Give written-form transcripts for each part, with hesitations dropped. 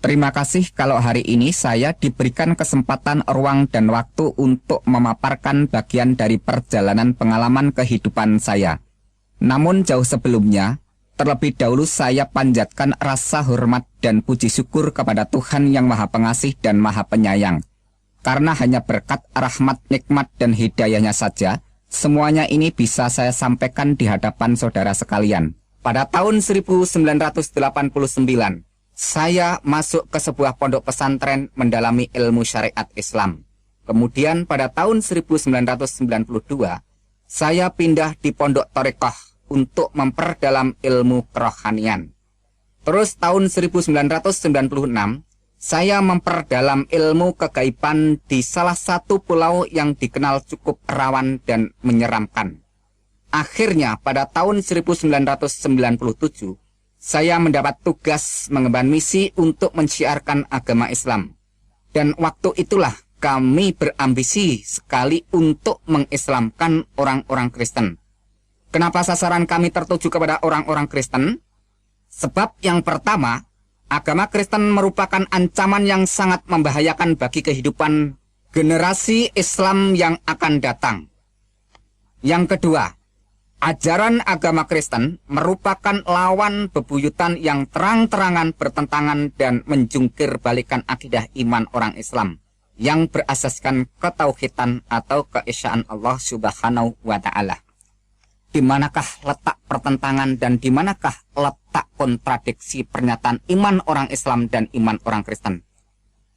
Terima kasih kalau hari ini saya diberikan kesempatan, ruang, dan waktu untuk memaparkan bagian dari perjalanan pengalaman kehidupan saya. Namun jauh sebelumnya, terlebih dahulu saya panjatkan rasa hormat dan puji syukur kepada Tuhan yang Maha Pengasih dan Maha Penyayang. Karena hanya berkat rahmat, nikmat, dan hidayahnya saja, semuanya ini bisa saya sampaikan di hadapan saudara sekalian. Pada tahun 1989, saya masuk ke sebuah pondok pesantren mendalami ilmu syariat Islam. Kemudian pada tahun 1992, saya pindah di pondok Thariqah untuk memperdalam ilmu kerohanian. Terus tahun 1996, saya memperdalam ilmu kegaiban di salah satu pulau yang dikenal cukup rawan dan menyeramkan. Akhirnya pada tahun 1997, saya mendapat tugas mengemban misi untuk menciarkan agama Islam. Dan waktu itulah kami berambisi sekali untuk mengislamkan orang-orang Kristen. Kenapa sasaran kami tertuju kepada orang-orang Kristen? Sebab yang pertama, agama Kristen merupakan ancaman yang sangat membahayakan bagi kehidupan generasi Islam yang akan datang. Yang kedua, ajaran agama Kristen merupakan lawan bebuyutan yang terang-terangan bertentangan dan menjungkir balikan akidah iman orang Islam yang berasaskan ketauhidan atau keesaan Allah Subhanahu wa Ta'ala. Di manakah letak pertentangan dan di manakah letak kontradiksi pernyataan iman orang Islam dan iman orang Kristen?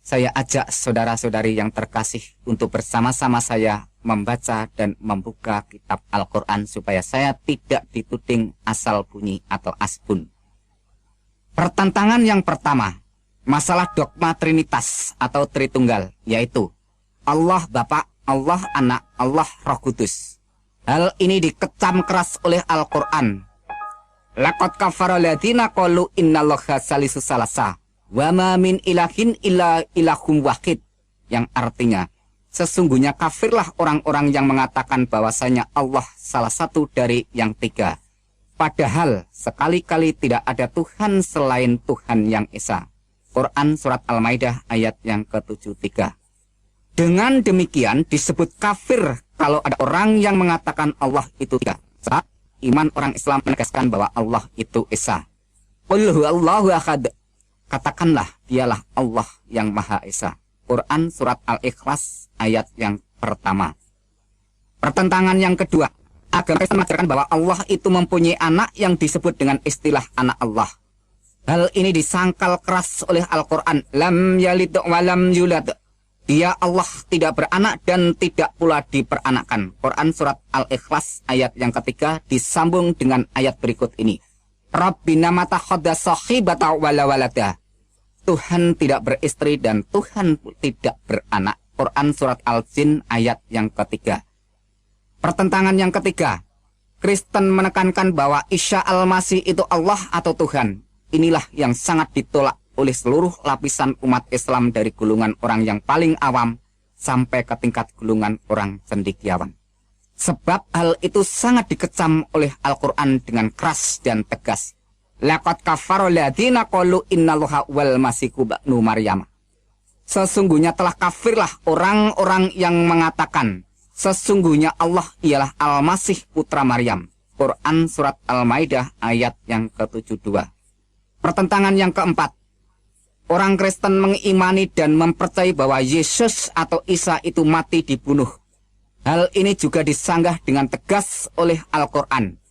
Saya ajak saudara-saudari yang terkasih untuk bersama-sama saya membaca dan membuka kitab Al-Quran supaya saya tidak dituding asal bunyi atau asbun. Pertentangan yang pertama, masalah dogma Trinitas atau Tritunggal, yaitu Allah Bapa, Allah Anak, Allah Roh Kudus. Hal ini dikecam keras oleh Al-Quran. Laqad kafara alladziina qalu innallaha salisu salasa wa ma min ilahin illa ilahum wahid, yang artinya sesungguhnya kafirlah orang-orang yang mengatakan bahwasanya Allah salah satu dari yang tiga. Padahal sekali-kali tidak ada Tuhan selain Tuhan yang Esa. Quran Surat Al-Maidah ayat yang ke-73. Dengan demikian disebut kafir kalau ada orang yang mengatakan Allah itu tiga. Saat iman orang Islam menegaskan bahwa Allah itu Esa. Qul huwallahu ahad. Katakanlah dialah Allah yang Maha Esa. Quran Surat Al-Ikhlas ayat yang pertama. Pertentangan yang kedua, agama Kristen mengajarkan bahwa Allah itu mempunyai anak yang disebut dengan istilah anak Allah. Hal ini disangkal keras oleh Al-Quran. Lam yalid wa lam yulad. Dia Allah tidak beranak dan tidak pula diperanakan. Quran Surat Al-Ikhlas ayat yang ketiga disambung dengan ayat berikut ini. Rabbina mata khoda sahibata wala walada. Tuhan tidak beristri dan Tuhan tidak beranak. Quran Surat Al-Jin ayat yang ketiga. Pertentangan yang ketiga, Kristen menekankan bahwa Isa Al-Masih itu Allah atau Tuhan. Inilah yang sangat ditolak oleh seluruh lapisan umat Islam dari golongan orang yang paling awam sampai ke tingkat golongan orang cendekiawan. Sebab hal itu sangat dikecam oleh Al-Quran dengan keras dan tegas. Laqad kafara alladziina qalu innallaha wal masihu ibnu Maryam. Sesungguhnya telah kafirlah orang-orang yang mengatakan sesungguhnya Allah ialah Al-Masih putra Maryam. Quran Surat Al-Maidah ayat yang ke-72. Pertentangan yang keempat, orang Kristen mengimani dan mempercayai bahwa Yesus atau Isa itu mati dibunuh. Hal ini juga disanggah dengan tegas oleh Al-Quran.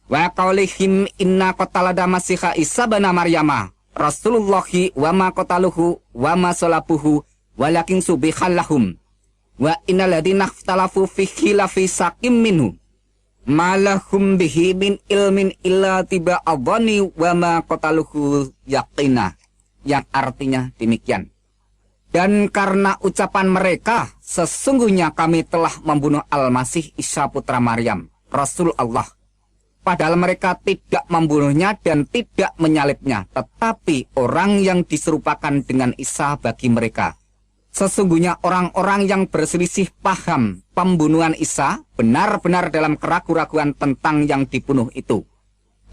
Wa qaulihim inna qatalada masiha Isa bana Maryama Rasulullahi wa ma qataluhu wa ma salabuhu walakin subihallahum wa innal ladzina ikhtalafu fihi lafi sakim minhu malahum bihi min ilmin illa tiba adhani wa ma qataluhu yaqina, yang artinya demikian. Dan karena ucapan mereka, sesungguhnya kami telah membunuh Al-Masih Isa putra Maryam, Rasul Allah. Padahal mereka tidak membunuhnya dan tidak menyalibnya, tetapi orang yang diserupakan dengan Isa bagi mereka. Sesungguhnya orang-orang yang berselisih paham pembunuhan Isa benar-benar dalam keraguan-raguan tentang yang dibunuh itu.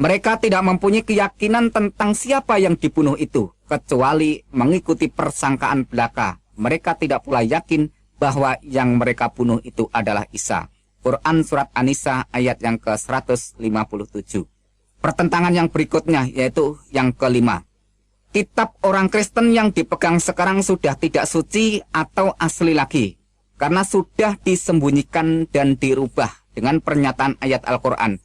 Mereka tidak mempunyai keyakinan tentang siapa yang dibunuh itu. kecuali mengikuti persangkaan belaka. Mereka tidak pula yakin bahwa yang mereka bunuh itu adalah Isa. Quran Surat An-Nisa ayat yang ke-157. Pertentangan yang berikutnya yaitu yang kelima. Kitab orang Kristen yang dipegang sekarang sudah tidak suci atau asli lagi, karena sudah disembunyikan dan dirubah dengan pernyataan ayat Al-Quran.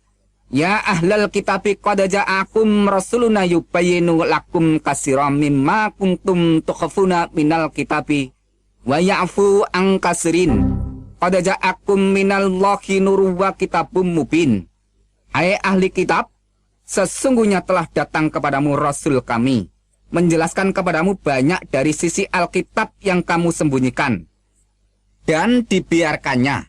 Ya ahlal kitabi qad ja'akum rasuluna yubayyinu lakum katsiran mimma kuntum tukhfuna minal kitabi wa ya'fu an katsirin. Qad ja'akum minallahi nurun wa kitabum mubin. Hai ahli kitab, sesungguhnya telah datang kepadamu Rasul kami, menjelaskan kepadamu banyak dari sisi Alkitab yang kamu sembunyikan dan dibiarkannya.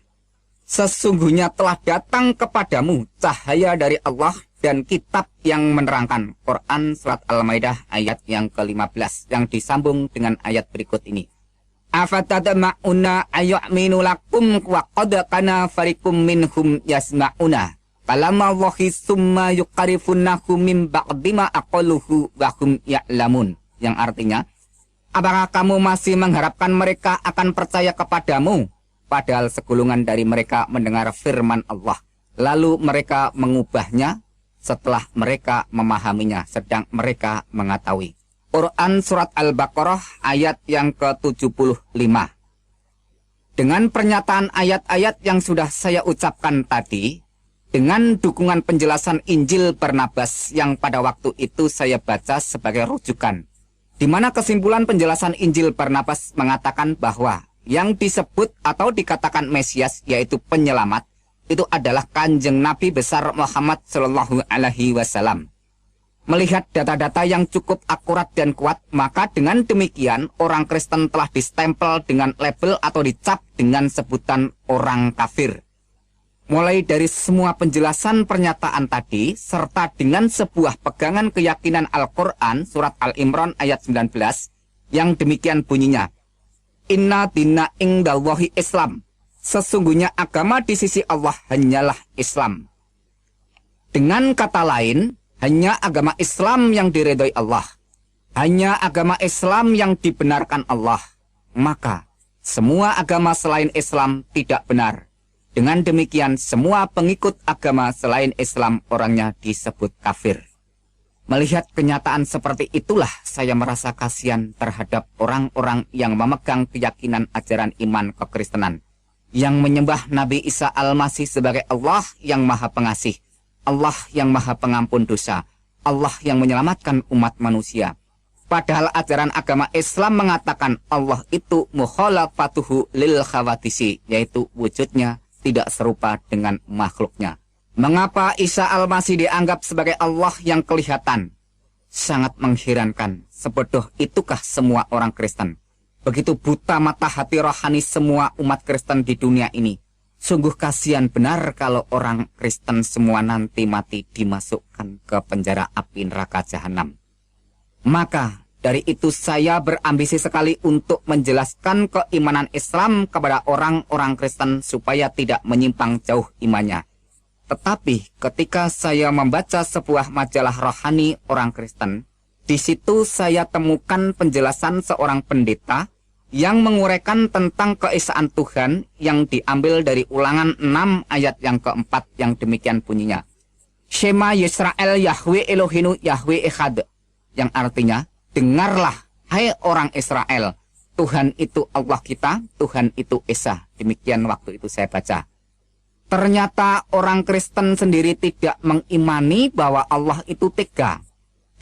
Sesungguhnya telah datang kepadamu cahaya dari Allah dan kitab yang menerangkan. Quran Surat Al-Maidah ayat yang ke-15 yang disambung dengan ayat berikut ini. Afatadma'una ayyaminu lakum wa qad kana fariqum minhum yasma'una kalama Allahi summa yuqarifunahu min ba'di ma aqaluhu wa hum ya'lamun. Yang artinya, apakah kamu masih mengharapkan mereka akan percaya kepadamu, padahal segolongan dari mereka mendengar firman Allah, lalu mereka mengubahnya setelah mereka memahaminya, sedang mereka mengetahui. Quran Surat Al-Baqarah ayat yang ke-75. Dengan pernyataan ayat-ayat yang sudah saya ucapkan tadi, dengan dukungan penjelasan Injil Barnabas yang pada waktu itu saya baca sebagai rujukan, di mana kesimpulan penjelasan Injil Barnabas mengatakan bahwa yang disebut atau dikatakan Mesias, yaitu penyelamat, itu adalah Kanjeng Nabi besar Muhammad Shallallahu Alaihi Wasallam. Melihat data-data yang cukup akurat dan kuat, maka dengan demikian orang Kristen telah distempel dengan label atau dicap dengan sebutan orang kafir. Mulai dari semua penjelasan pernyataan tadi, serta dengan sebuah pegangan keyakinan Al-Quran, Surat Al-Imran ayat 19, yang demikian bunyinya, Inna dina indallahi Islam. Sesungguhnya agama di sisi Allah hanyalah Islam. Dengan kata lain, hanya agama Islam yang diridhoi Allah. Hanya agama Islam yang dibenarkan Allah. Maka, semua agama selain Islam tidak benar. Dengan demikian, semua pengikut agama selain Islam orangnya disebut kafir. Melihat kenyataan seperti itulah saya merasa kasihan terhadap orang-orang yang memegang keyakinan ajaran iman kekristenan, yang menyembah Nabi Isa Al-Masih sebagai Allah yang Maha Pengasih, Allah yang Maha Pengampun dosa, Allah yang menyelamatkan umat manusia. Padahal ajaran agama Islam mengatakan Allah itu mukhalafatuhu lil khawadisi, yaitu wujudnya tidak serupa dengan makhluknya. Mengapa Isa Al-Masih dianggap sebagai Allah yang kelihatan? Sangat mengherankan. Sebodoh itukah semua orang Kristen? Begitu buta mata hati rohani semua umat Kristen di dunia ini. Sungguh kasihan benar kalau orang Kristen semua nanti mati dimasukkan ke penjara api neraka jahanam. Maka dari itu saya berambisi sekali untuk menjelaskan keimanan Islam kepada orang-orang Kristen supaya tidak menyimpang jauh imannya. Tetapi ketika saya membaca sebuah majalah rohani orang Kristen, di situ saya temukan penjelasan seorang pendeta yang menguraikan tentang keesaan Tuhan yang diambil dari Ulangan 6 ayat yang keempat yang demikian bunyinya. Shema Yisrael Yahweh Elohinu Yahweh Echad. Yang artinya, dengarlah hai orang Israel, Tuhan itu Allah kita, Tuhan itu Esa. Demikian waktu itu saya baca. Ternyata orang Kristen sendiri tidak mengimani bahwa Allah itu tiga.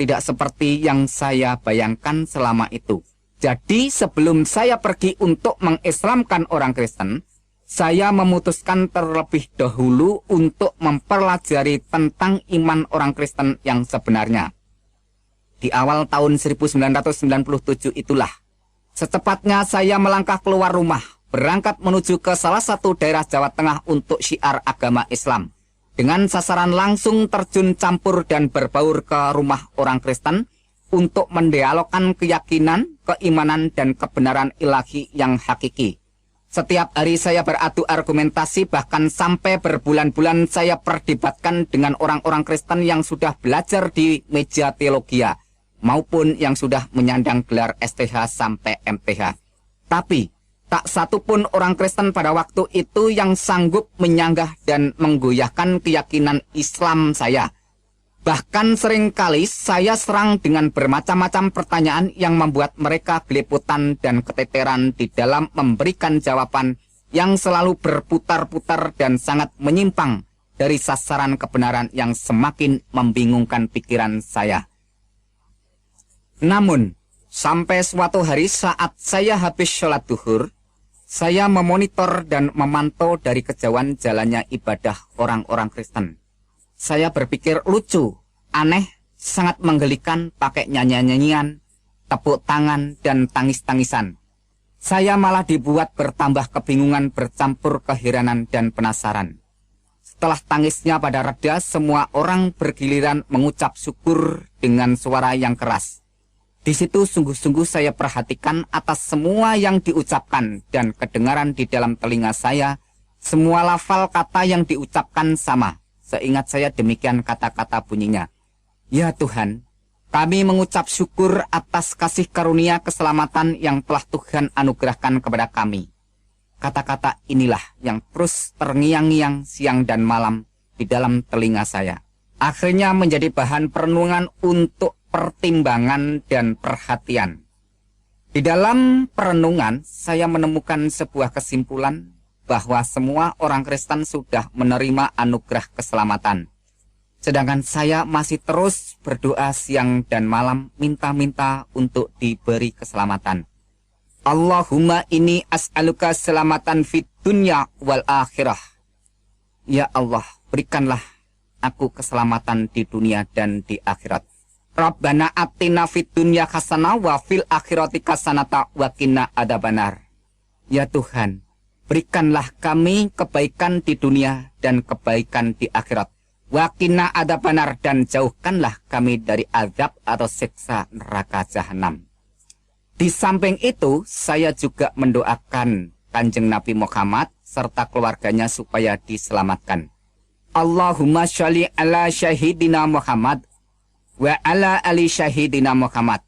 Tidak seperti yang saya bayangkan selama itu. Jadi sebelum saya pergi untuk mengislamkan orang Kristen, saya memutuskan terlebih dahulu untuk mempelajari tentang iman orang Kristen yang sebenarnya. Di awal tahun 1997 itulah, secepatnya saya melangkah keluar rumah, berangkat menuju ke salah satu daerah Jawa Tengah untuk syiar agama Islam, dengan sasaran langsung terjun campur dan berbaur ke rumah orang Kristen, untuk mendialogkan keyakinan, keimanan, dan kebenaran ilahi yang hakiki. Setiap hari saya beradu argumentasi, bahkan sampai berbulan-bulan saya perdebatkan dengan orang-orang Kristen yang sudah belajar di meja teologia, maupun yang sudah menyandang gelar STH sampai MTH. Tapi tak satu pun orang Kristen pada waktu itu yang sanggup menyanggah dan menggoyahkan keyakinan Islam saya. Bahkan seringkali saya serang dengan bermacam-macam pertanyaan yang membuat mereka geliputan dan keteteran di dalam memberikan jawaban yang selalu berputar-putar dan sangat menyimpang dari sasaran kebenaran yang semakin membingungkan pikiran saya. Namun, sampai suatu hari saat saya habis sholat duhur, saya memonitor dan memantau dari kejauhan jalannya ibadah orang-orang Kristen. Saya berpikir lucu, aneh, sangat menggelikan pakai nyanyian-nyanyian, tepuk tangan, dan tangis-tangisan. Saya malah dibuat bertambah kebingungan bercampur keheranan dan penasaran. Setelah tangisnya pada reda, semua orang bergiliran mengucap syukur dengan suara yang keras. Di situ sungguh-sungguh saya perhatikan atas semua yang diucapkan dan kedengaran di dalam telinga saya, semua lafal kata yang diucapkan sama. Seingat saya demikian kata-kata bunyinya. Ya Tuhan, kami mengucap syukur atas kasih karunia keselamatan yang telah Tuhan anugerahkan kepada kami. Kata-kata inilah yang terus terngiang-ngiang siang dan malam di dalam telinga saya. Akhirnya menjadi bahan perenungan untuk pertimbangan dan perhatian. Di dalam perenungan, saya menemukan sebuah kesimpulan bahwa semua orang Kristen sudah menerima anugerah keselamatan. Sedangkan saya masih terus berdoa siang dan malam minta-minta untuk diberi keselamatan. Allahumma inni as'aluka selamatan fid dunya wal akhirah. Ya Allah, berikanlah aku keselamatan di dunia dan di akhirat. Rabbana atina fid dunya hasanah wa fil akhirati hasanata wa qina adzabannar. Ya Tuhan, berikanlah kami kebaikan di dunia dan kebaikan di akhirat. Wa qina adzabannar, dan jauhkanlah kami dari azab atau siksa neraka jahanam. Di samping itu, saya juga mendoakan Kanjeng Nabi Muhammad serta keluarganya supaya diselamatkan. Allahumma sholli ala syahidina Muhammad wa ala ali syahidina Muhammad.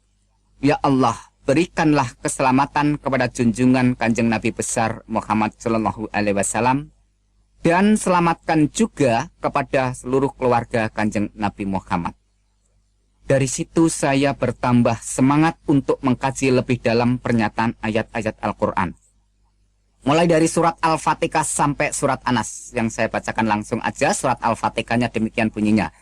Ya Allah, berikanlah keselamatan kepada junjungan Kanjeng Nabi besar Muhammad sallallahu alaihi wasallam, dan selamatkan juga kepada seluruh keluarga Kanjeng Nabi Muhammad. Dari situ saya bertambah semangat untuk mengkaji lebih dalam pernyataan ayat-ayat Al-Quran. Mulai dari surat Al-Fatihah sampai surat Anas. Yang saya bacakan langsung aja, surat Al-Fatihahnya demikian bunyinya.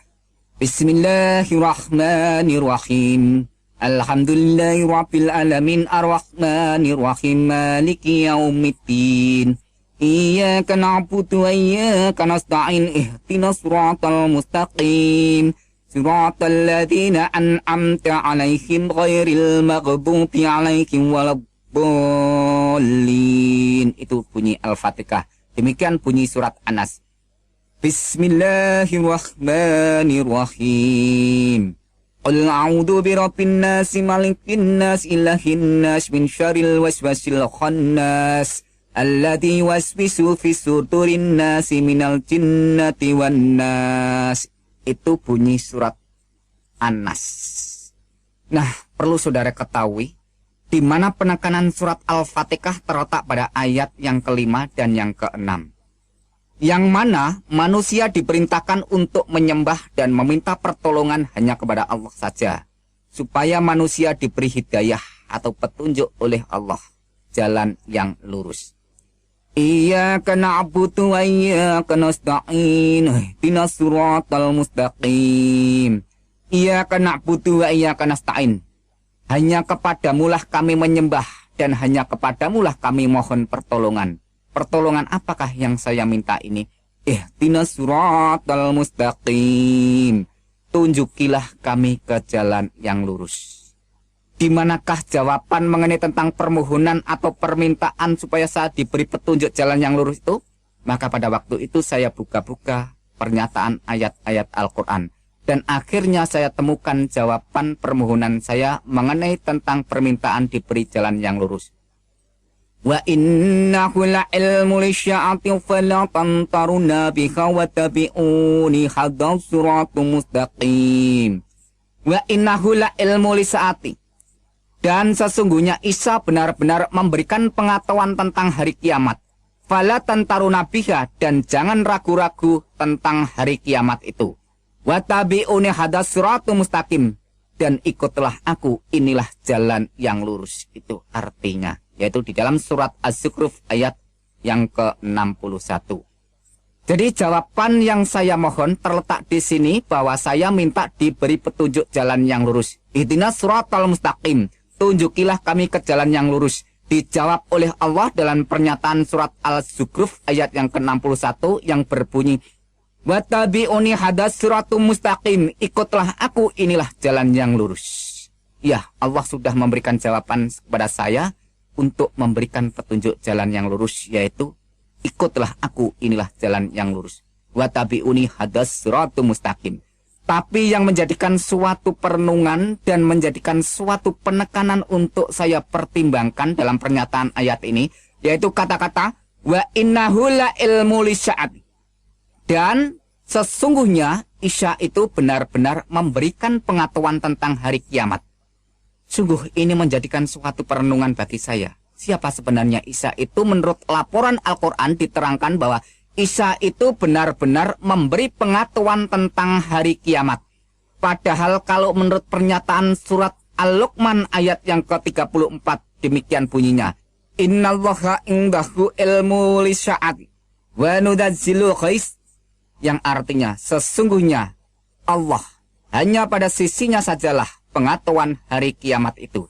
Bismillahirrahmanirrahim. Alhamdulillahirabbil alamin arrahmanirrahim maliki yaumiddin. Iyyaka na'budu wa iyyaka nasta'in ihdinas siratal mustaqim. Siratal ladzina an'amta 'alaihim ghairil maghdubi 'alaihim waladdallin. Itu bunyi Al-Fatihah. Demikian bunyi surat Anas. Bismillahirrahmanirrahim. Qul a'udzu birabbin nas malikin nas ilahin nas min syarril waswasil khannas alladzi yuwaswisu fi sudurin nas minal jinnati wan nas. Itu bunyi surat An-Nas. Nah, perlu saudara ketahui di mana penekanan surat Al-Fatihah terletak pada ayat yang kelima dan yang keenam, yang mana manusia diperintahkan untuk menyembah dan meminta pertolongan hanya kepada Allah saja, supaya manusia diberi hidayah atau petunjuk oleh Allah, jalan yang lurus. Iyyaka na'budu wa iyyaka nasta'in ihdinas siratal mustaqim. Iyyaka na'budu wa iyyaka nasta'in. Hanya kepadamulah kami menyembah dan hanya kepadamulah kami mohon pertolongan. Pertolongan apakah yang saya minta ini? Ihdinas siratal mustaqim. Tunjukilah kami ke jalan yang lurus. Di manakah jawaban mengenai tentang permohonan atau permintaan supaya saya diberi petunjuk jalan yang lurus itu? Maka pada waktu itu saya buka-buka pernyataan ayat-ayat Al-Quran. Dan akhirnya saya temukan jawaban permohonan saya mengenai tentang permintaan diberi jalan yang lurus. Wa innahu la'ilmu lisya'ati fala tamtaruna biha wa tabi'uni hadal suratul mustaqim. Wa innahu la ilmu lisaati. Dan sesungguhnya Isa benar-benar memberikan pengetahuan tentang hari kiamat. Fala tantaruna biha, dan jangan ragu-ragu tentang hari kiamat itu. Wa tabi'uni hadas siratu mustaqim, dan ikutlah aku, inilah jalan yang lurus. Itu artinya, yaitu di dalam surat Az-Zukhruf ayat yang ke-61. Jadi jawaban yang saya mohon terletak di sini bahwa saya minta diberi petunjuk jalan yang lurus. Ihdinas siratal mustaqim, tunjukilah kami ke jalan yang lurus. Dijawab oleh Allah dalam pernyataan surat Al-Zukhruf ayat yang ke-61 yang berbunyi, Wattabi'uni hadas siratum mustaqim, ikutlah aku, inilah jalan yang lurus. Ya, Allah sudah memberikan jawaban kepada saya untuk memberikan petunjuk jalan yang lurus, yaitu ikutlah aku, inilah jalan yang lurus. Wattabi'uni hadas siratum mustaqim. Tapi yang menjadikan suatu perenungan dan menjadikan suatu penekanan untuk saya pertimbangkan dalam pernyataan ayat ini, yaitu kata-kata wa innahu la ilmu lisya'at. Dan sesungguhnya Isa itu benar-benar memberikan pengetahuan tentang hari kiamat. Sungguh ini menjadikan suatu perenungan bagi saya. Siapa sebenarnya Isa itu? Menurut laporan Al-Quran diterangkan bahwa Isa itu benar-benar memberi pengetahuan tentang hari kiamat. Padahal kalau menurut pernyataan surat Al-Luqman ayat yang ke-34 demikian bunyinya. Innallaha indahu ilmu lisya'ati wa nudazzilu ghais, yang artinya sesungguhnya Allah hanya pada sisinya sajalah pengetahuan hari kiamat itu.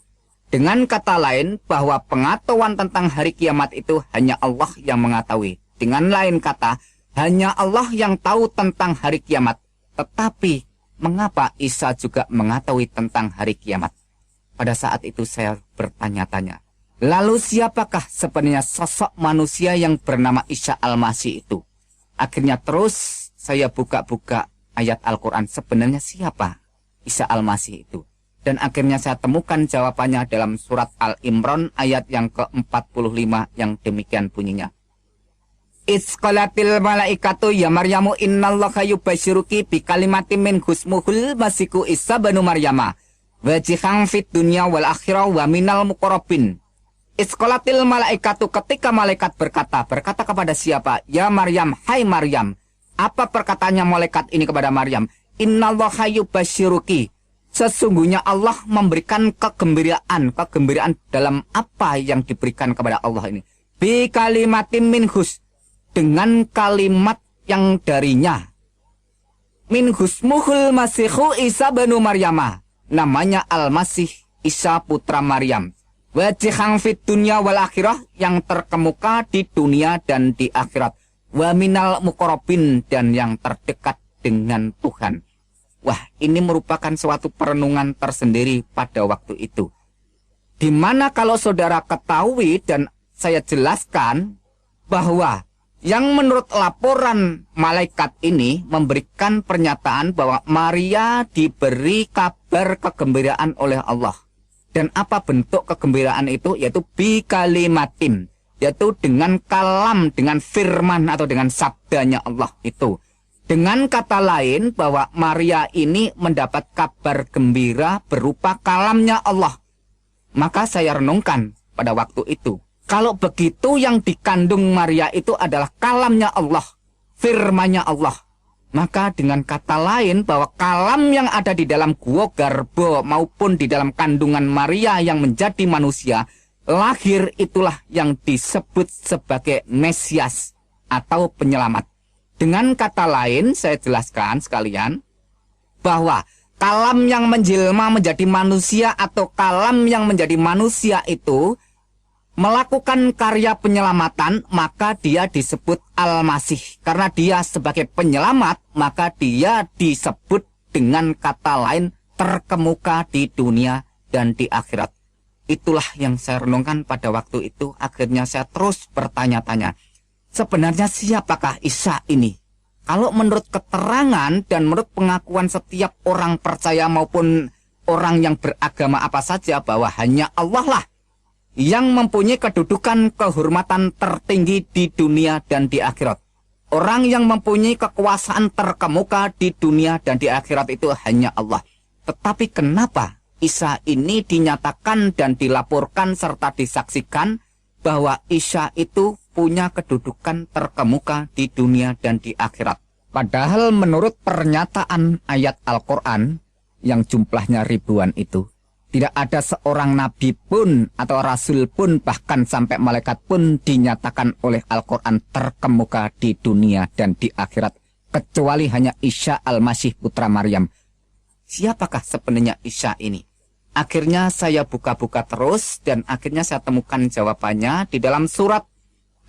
Dengan kata lain bahwa pengetahuan tentang hari kiamat itu hanya Allah yang mengetahui. Dengan lain kata, hanya Allah yang tahu tentang hari kiamat. Tetapi mengapa Isa juga mengetahui tentang hari kiamat? Pada saat itu saya bertanya-tanya, lalu siapakah sebenarnya sosok manusia yang bernama Isa Al-Masih itu? Akhirnya terus saya buka-buka ayat Al-Quran, sebenarnya siapa Isa Al-Masih itu? Dan akhirnya saya temukan jawabannya dalam surat Al-Imran ayat yang ke-45 yang demikian bunyinya. Isqalatil malaikatu ya Maryamu innallaha yubasyiruki bi kalimatin min husmuhul masiku Isa banu Maryama wajihan fit dunya wal akhirah wa minal muqarrabin. Isqalatil malaikatu, ketika malaikat berkata kepada siapa? Ya Maryam, hai Maryam. Apa perkataannya malaikat ini kepada Maryam? Innallaha yubasyiruki. Sesungguhnya Allah memberikan kegembiraan dalam apa yang diberikan kepada Allah ini. Bi kalimatin minhus, dengan kalimat yang darinya. Minhusmuhul masihu Isa banu Maryama, namanya Al-Masih Isa putra Maryam. Wajihang fit dunya wal akhirah, yang terkemuka di dunia dan di akhirat. Wa minal muqarrabin, dan yang terdekat dengan Tuhan. Wah, ini merupakan suatu perenungan tersendiri pada waktu itu. Dimana kalau saudara ketahui dan saya jelaskan bahwa yang menurut laporan malaikat ini memberikan pernyataan bahwa Maria diberi kabar kegembiraan oleh Allah. Dan apa bentuk kegembiraan itu? Yaitu bi kalimatin, yaitu dengan kalam, dengan firman atau dengan sabdanya Allah itu. Dengan kata lain bahwa Maria ini mendapat kabar gembira berupa kalamnya Allah. Maka saya renungkan pada waktu itu, kalau begitu yang dikandung Maria itu adalah kalamnya Allah, firmannya Allah. Maka dengan kata lain bahwa kalam yang ada di dalam gua Garbo maupun di dalam kandungan Maria yang menjadi manusia, lahir itulah yang disebut sebagai Mesias atau penyelamat. Dengan kata lain saya jelaskan sekalian bahwa kalam yang menjelma menjadi manusia atau kalam yang menjadi manusia itu melakukan karya penyelamatan, maka dia disebut Al-Masih. Karena dia sebagai penyelamat, maka dia disebut dengan kata lain terkemuka di dunia dan di akhirat. Itulah yang saya renungkan pada waktu itu. Akhirnya saya terus bertanya-tanya, sebenarnya siapakah Isa ini? Kalau menurut keterangan dan menurut pengakuan setiap orang percaya maupun orang yang beragama apa saja, bahwa hanya Allah lah yang mempunyai kedudukan kehormatan tertinggi di dunia dan di akhirat. Orang yang mempunyai kekuasaan terkemuka di dunia dan di akhirat itu hanya Allah. Tetapi kenapa Isa ini dinyatakan dan dilaporkan serta disaksikan bahwa Isa itu punya kedudukan terkemuka di dunia dan di akhirat? Padahal menurut pernyataan ayat Al-Quran yang jumlahnya ribuan itu, tidak ada seorang nabi pun atau rasul pun bahkan sampai malaikat pun dinyatakan oleh Al-Quran terkemuka di dunia dan di akhirat, kecuali hanya Isa Al-Masih putra Maryam. Siapakah sebenarnya Isa ini? Akhirnya saya buka-buka terus dan akhirnya saya temukan jawabannya di dalam surat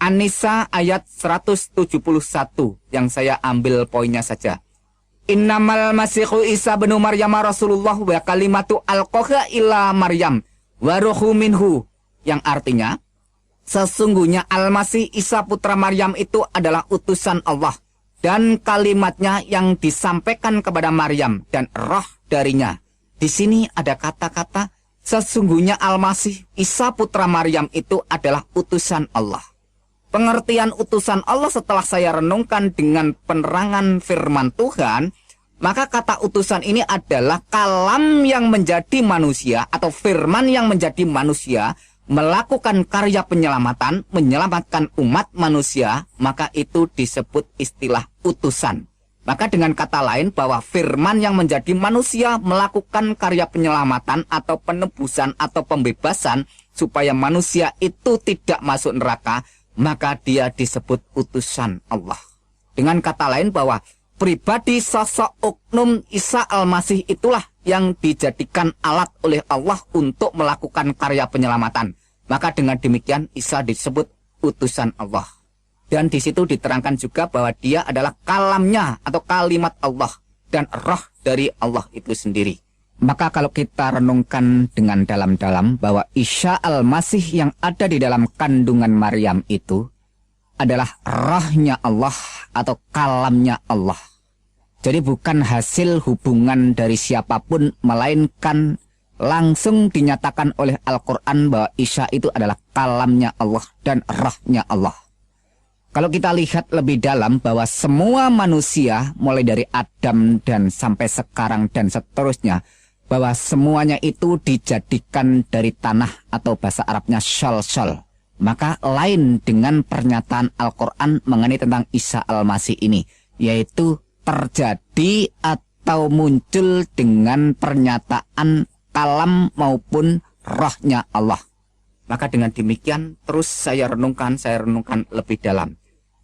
An-Nisa ayat 171 yang saya ambil poinnya saja. Innamal masihu Isa bin Maryam Rasulullah wa kalimatu alqaha ila Maryam wa ruhu minhu, yang artinya sesungguhnya Al-Masih Isa putra Maryam itu adalah utusan Allah dan kalimatnya yang disampaikan kepada Maryam dan roh darinya. Di sini ada kata-kata sesungguhnya Al-Masih Isa putra Maryam itu adalah utusan Allah. Pengertian utusan Allah setelah saya renungkan dengan penerangan firman Tuhan, maka kata utusan ini adalah kalam yang menjadi manusia atau firman yang menjadi manusia, melakukan karya penyelamatan, menyelamatkan umat manusia, maka itu disebut istilah utusan. Maka dengan kata lain bahwa firman yang menjadi manusia melakukan karya penyelamatan atau penebusan atau pembebasan supaya manusia itu tidak masuk neraka, maka dia disebut utusan Allah. Dengan kata lain bahwa pribadi sosok oknum Isa Al-Masih itulah yang dijadikan alat oleh Allah untuk melakukan karya penyelamatan. Maka dengan demikian Isa disebut utusan Allah. Dan di situ diterangkan juga bahwa dia adalah kalamnya atau kalimat Allah dan roh dari Allah itu sendiri. Maka kalau kita renungkan dengan dalam-dalam bahwa Isa Al-Masih yang ada di dalam kandungan Maryam itu adalah rohnya Allah atau kalamnya Allah. Jadi bukan hasil hubungan dari siapapun, melainkan langsung dinyatakan oleh Al-Quran bahwa Isa itu adalah kalamnya Allah dan rohnya Allah. Kalau kita lihat lebih dalam bahwa semua manusia mulai dari Adam dan sampai sekarang dan seterusnya, bahwa semuanya itu dijadikan dari tanah atau bahasa Arabnya syol-syol. Maka lain dengan pernyataan Al-Quran mengenai tentang Isa Al-Masih ini, yaitu terjadi atau muncul dengan pernyataan kalam maupun rohnya Allah. Maka dengan demikian terus saya renungkan lebih dalam.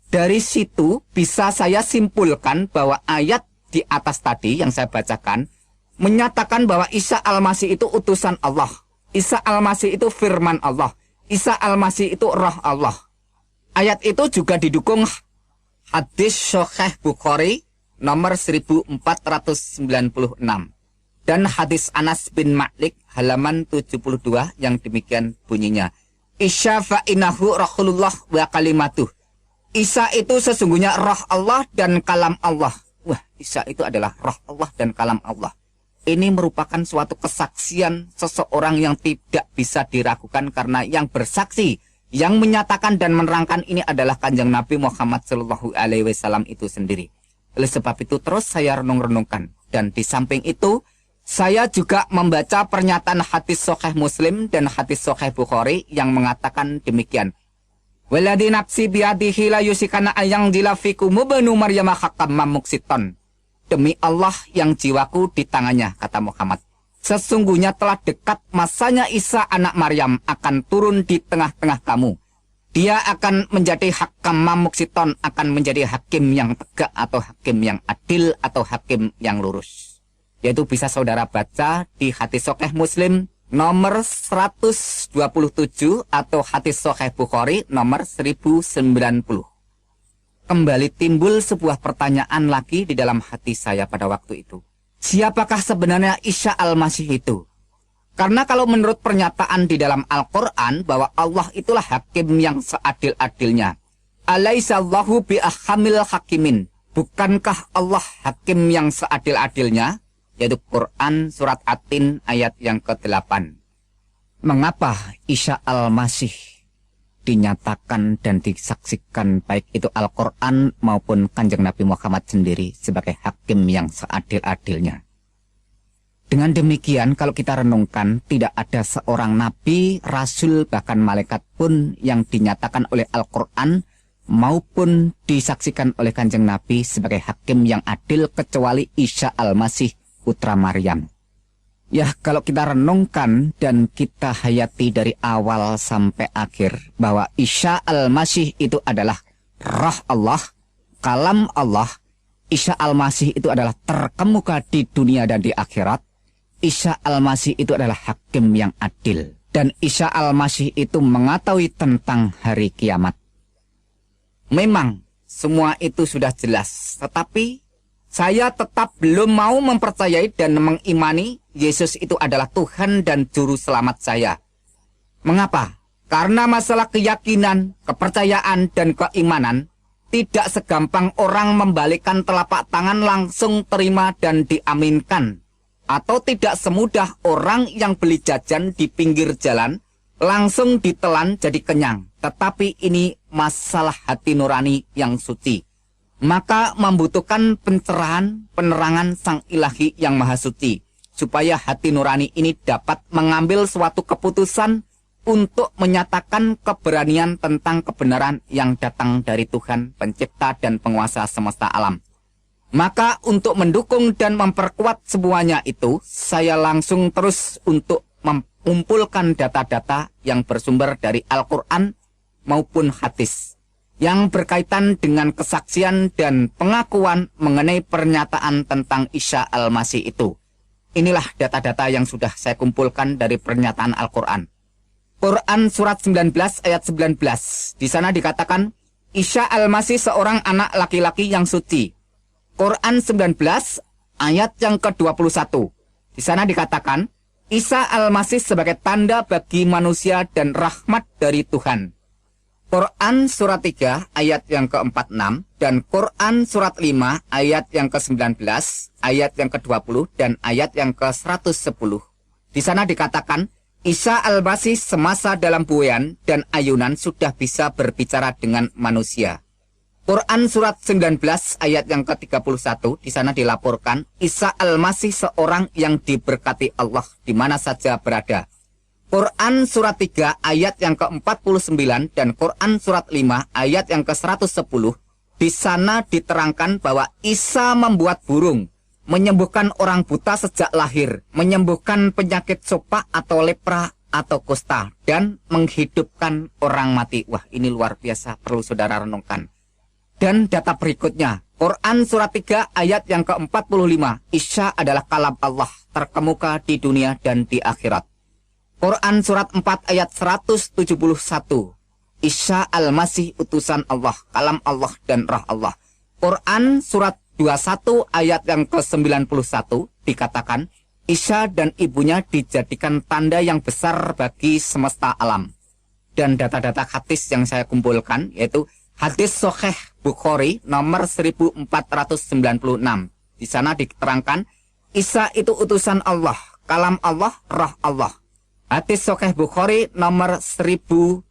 Dari situ bisa saya simpulkan bahwa ayat di atas tadi yang saya bacakan menyatakan bahwa Isa Al-Masih itu utusan Allah. Isa Al-Masih itu firman Allah. Isa Al-Masih itu roh Allah. Ayat itu juga didukung hadis Sahih Bukhari nomor 1496 dan hadis Anas bin Malik halaman 72 yang demikian bunyinya. Isa fa'inahu Rasulullah wa kalimatuh. Isa itu sesungguhnya roh Allah dan kalam Allah. Wah, Isa itu adalah roh Allah dan kalam Allah. Ini merupakan suatu kesaksian seseorang yang tidak bisa diragukan karena yang bersaksi, yang menyatakan dan menerangkan ini adalah Kanjeng Nabi Muhammad SAW itu sendiri. Oleh sebab itu terus saya renung-renungkan. Dan di samping itu, saya juga membaca pernyataan hadis Sahih Muslim dan hadis Sahih Bukhari yang mengatakan demikian. Walladzi nafsi biyadihi la yusikana ayang jilafikum ibnu Maryam haqqam muksiton. Demi Allah yang jiwaku di tangannya, kata Muhammad. Sesungguhnya telah dekat masanya Isa anak Maryam akan turun di tengah-tengah kamu. Dia akan menjadi hakam muksiton, akan menjadi hakim yang tegak atau hakim yang adil atau hakim yang lurus. Yaitu bisa saudara baca di hadis Sahih Muslim nomor 127 atau hadis Sahih Bukhari nomor 1090. Kembali timbul sebuah pertanyaan lagi di dalam hati saya pada waktu itu. Siapakah sebenarnya Isa Al-Masih itu? Karena kalau menurut pernyataan di dalam Al-Quran bahwa Allah itulah hakim yang seadil-adilnya. Alaihissallahu bi'ahamil hakimin. Bukankah Allah hakim yang seadil-adilnya? Yaitu Quran surat At-Tin ayat yang ke-8. Mengapa Isa Al-Masih dinyatakan dan disaksikan baik itu Al-Quran maupun Kanjeng Nabi Muhammad sendiri sebagai hakim yang seadil-adilnya? Dengan demikian, kalau kita renungkan, tidak ada seorang nabi, rasul, bahkan malaikat pun yang dinyatakan oleh Al-Quran maupun disaksikan oleh Kanjeng Nabi sebagai hakim yang adil kecuali Isa Al-Masih putra Maryam. Ya, kalau kita renungkan dan kita hayati dari awal sampai akhir bahwa Isa Al-Masih itu adalah Roh Allah, Kalam Allah. Isa Al-Masih itu adalah terkemuka di dunia dan di akhirat. Isa Al-Masih itu adalah hakim yang adil. Dan Isa Al-Masih itu mengetahui tentang hari kiamat. Memang semua itu sudah jelas, tetapi saya tetap belum mau mempercayai dan mengimani Yesus itu adalah Tuhan dan Juru Selamat saya. Mengapa? Karena masalah keyakinan, kepercayaan, dan keimanan tidak segampang orang membalikkan telapak tangan langsung terima dan diaminkan. Atau tidak semudah orang yang beli jajan di pinggir jalan langsung ditelan jadi kenyang. Tetapi ini masalah hati nurani yang suci. Maka membutuhkan pencerahan, penerangan Sang Ilahi yang Maha Suci. Supaya hati nurani ini dapat mengambil suatu keputusan untuk menyatakan keberanian tentang kebenaran yang datang dari Tuhan, pencipta dan penguasa semesta alam. Maka untuk mendukung dan memperkuat semuanya itu, saya langsung terus untuk mengumpulkan data-data yang bersumber dari Al-Quran maupun hadis yang berkaitan dengan kesaksian dan pengakuan mengenai pernyataan tentang Isa Al-Masih itu. Inilah data-data yang sudah saya kumpulkan dari pernyataan Al-Quran. Quran surat 19 ayat 19. Di sana dikatakan Isa Al-Masih seorang anak laki-laki yang suci. Quran 19 ayat yang ke-21. Di sana dikatakan Isa Al-Masih sebagai tanda bagi manusia dan rahmat dari Tuhan. Quran surat 3 ayat yang ke-46 dan Quran surat 5 ayat yang ke-19, ayat yang ke-20 dan ayat yang ke-110. Di sana dikatakan Isa Al-Masih semasa dalam buayan dan ayunan sudah bisa berbicara dengan manusia. Quran surat 19 ayat yang ke-31 di sana dilaporkan Isa Al-Masih seorang yang diberkati Allah di mana saja berada. Quran surat 3 ayat yang ke-49 dan Quran surat 5 ayat yang ke-110 di sana diterangkan bahwa Isa membuat burung, menyembuhkan orang buta sejak lahir, menyembuhkan penyakit sopak atau lepra atau kusta, dan menghidupkan orang mati. Wah, ini luar biasa, perlu saudara renungkan. Dan data berikutnya, Quran surat 3 ayat yang ke-45, Isa adalah kalam Allah, terkemuka di dunia dan di akhirat. Quran surat 4 ayat 171, Isa Al-Masih utusan Allah, kalam Allah dan roh Allah. Quran surat 21 ayat yang ke-91 dikatakan Isa dan ibunya dijadikan tanda yang besar bagi semesta alam. Dan data-data hadis yang saya kumpulkan yaitu hadis Sahih Bukhari nomor 1496. Di sana diterangkan Isa itu utusan Allah, kalam Allah, roh Allah. Hadis Sahih Bukhari nomor 1090.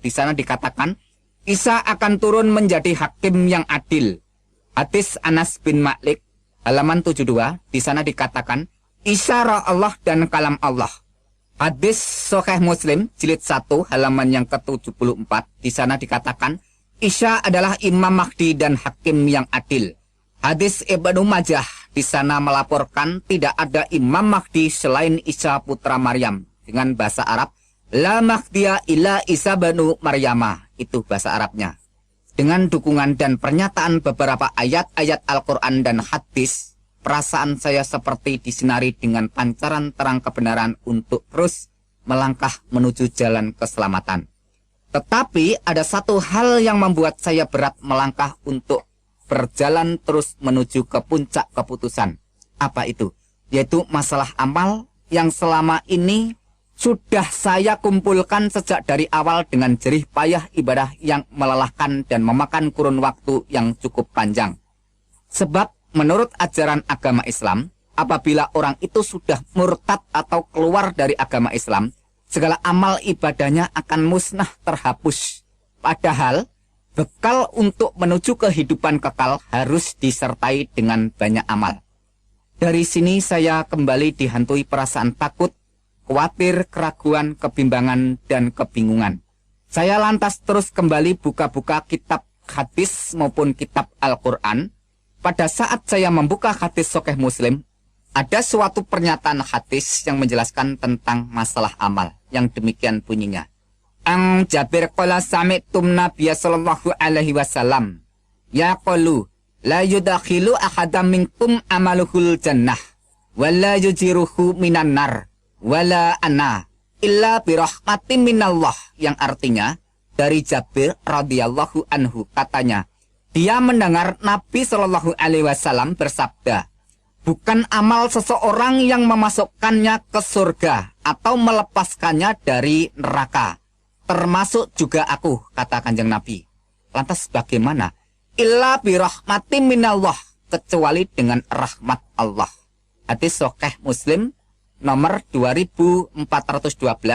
Di sana dikatakan Isa akan turun menjadi hakim yang adil. Hadis Anas bin Malik halaman 72. Di sana dikatakan Isa roh Allah dan kalam Allah. Hadis Sahih Muslim jilid 1 halaman yang ke-74. Di sana dikatakan Isa adalah Imam Mahdi dan hakim yang adil. Hadis Ibnu Majah di sana melaporkan tidak ada Imam Mahdi selain Isa putra Maryam. Dengan bahasa Arab, La Mahdiya illa Isa banu Maryama. Itu bahasa Arabnya. Dengan dukungan dan pernyataan beberapa ayat-ayat Al-Quran dan hadis, perasaan saya seperti disinari dengan pancaran terang kebenaran untuk terus melangkah menuju jalan keselamatan. Tetapi ada satu hal yang membuat saya berat melangkah untuk berjalan terus menuju ke puncak keputusan. Apa itu? Yaitu masalah amal yang selama ini sudah saya kumpulkan sejak dari awal dengan jerih payah ibadah yang melelahkan dan memakan kurun waktu yang cukup panjang. Sebab menurut ajaran agama Islam, apabila orang itu sudah murtad atau keluar dari agama Islam, segala amal ibadahnya akan musnah terhapus. Padahal bekal untuk menuju kehidupan kekal harus disertai dengan banyak amal. Dari sini saya kembali dihantui perasaan takut, khawatir, keraguan, kebimbangan, dan kebingungan. Saya lantas terus kembali buka-buka kitab hadis maupun kitab Al-Quran. Pada saat saya membuka hadis Sahih Muslim, ada suatu pernyataan hadis yang menjelaskan tentang masalah amal, yang demikian bunyinya. Ang Jabir qala sami'tum Nabiya sallallahu alaihi wasallam yaqulu la yudakhilu ahadam minkum amaluhul jannah wala yujiruhu minan nar wala ana illa birahmatin minallah, yang artinya dari Jabir radhiyallahu anhu, katanya dia mendengar Nabi sallallahu alaihi wasallam bersabda, bukan amal seseorang yang memasukkannya ke surga atau melepaskannya dari neraka, termasuk juga aku, kata Kanjeng Nabi. Lantas bagaimana? Illa birahmatin minallah, kecuali dengan rahmat Allah. Hadis Sahih Muslim nomor 2412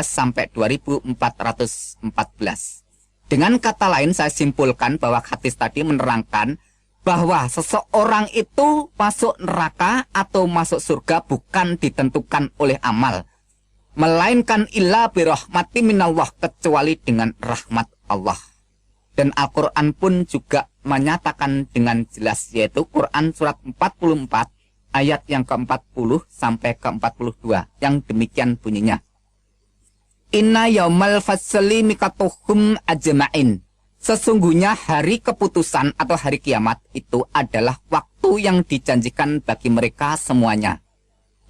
sampai 2414. Dengan kata lain saya simpulkan bahwa hadis tadi menerangkan bahwa seseorang itu masuk neraka atau masuk surga bukan ditentukan oleh amal, melainkan illa birahmati minallah, kecuali dengan rahmat Allah. Dan Al-Quran pun juga menyatakan dengan jelas, yaitu Quran surat 44 ayat yang ke-40 sampai ke-42, yang demikian bunyinya. Inna yaumal fasli mikatuhum ajma'in. Sesungguhnya hari keputusan atau hari kiamat itu adalah waktu yang dijanjikan bagi mereka semuanya.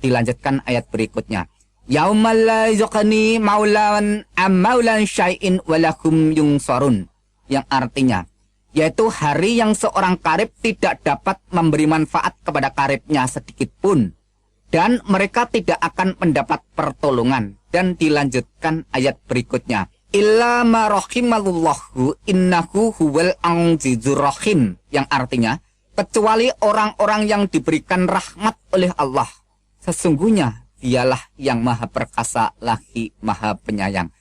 Dilanjutkan ayat berikutnya. Yaumal la yuqni maulan amaulan syai'in walahum yungsarun. Yang artinya, yaitu hari yang seorang karib tidak dapat memberi manfaat kepada karibnya sedikit pun, dan mereka tidak akan mendapat pertolongan. Dan dilanjutkan ayat berikutnya. Illa ma rahimallahu innahu huwal azizur rahim, yang artinya kecuali orang-orang yang diberikan rahmat oleh Allah, sesungguhnya dialah yang maha perkasa lagi maha penyayang.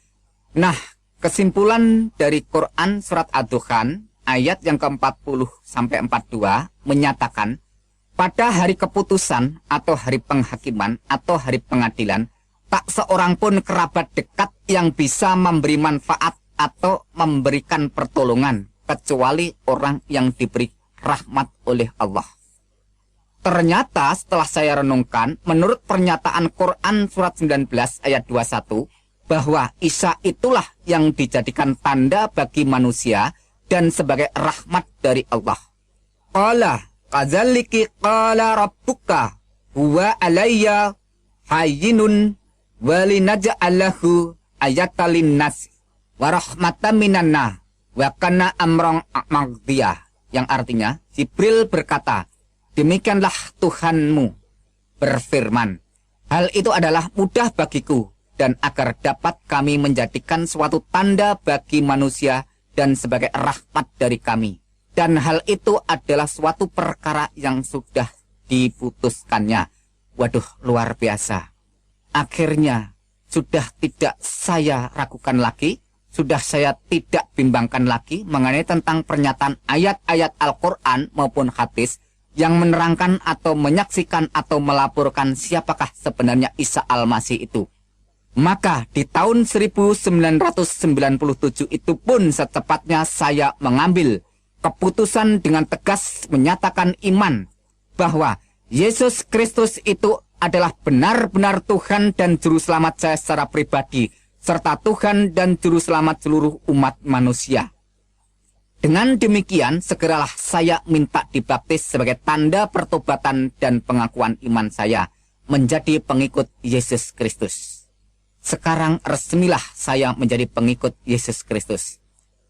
Nah, kesimpulan dari Quran surat Ad-Dukhan ayat yang ke-40 sampai 42 menyatakan pada hari keputusan atau hari penghakiman atau hari pengadilan, tak seorang pun kerabat dekat yang bisa memberi manfaat atau memberikan pertolongan kecuali orang yang diberi rahmat oleh Allah. Ternyata setelah saya renungkan, menurut pernyataan Quran surat 19 ayat 21, bahwa Isa itulah yang dijadikan tanda bagi manusia dan sebagai rahmat dari Allah. Qala kadzalika qala rabbuka huwa alayya hayyinun walinaja'allahu ayatalin nas warahmatan minanna wa kana amrong magdiyah, yang artinya Jibril berkata, demikianlah Tuhanmu berfirman, hal itu adalah mudah bagiku, dan agar dapat kami menjadikan suatu tanda bagi manusia dan sebagai rahmat dari kami, dan hal itu adalah suatu perkara yang sudah diputuskannya. Waduh, luar biasa. Akhirnya sudah tidak saya ragukan lagi, sudah saya tidak bimbangkan lagi mengenai tentang pernyataan ayat-ayat Al-Quran maupun hadis yang menerangkan atau menyaksikan atau melaporkan siapakah sebenarnya Isa Al-Masih itu. Maka di tahun 1997 itu pun secepatnya saya mengambil keputusan dengan tegas menyatakan iman bahwa Yesus Kristus itu adalah benar-benar Tuhan dan Juru Selamat saya secara pribadi, serta Tuhan dan Juru Selamat seluruh umat manusia. Dengan demikian, segeralah saya minta dibaptis sebagai tanda pertobatan dan pengakuan iman saya menjadi pengikut Yesus Kristus. Sekarang resmilah saya menjadi pengikut Yesus Kristus.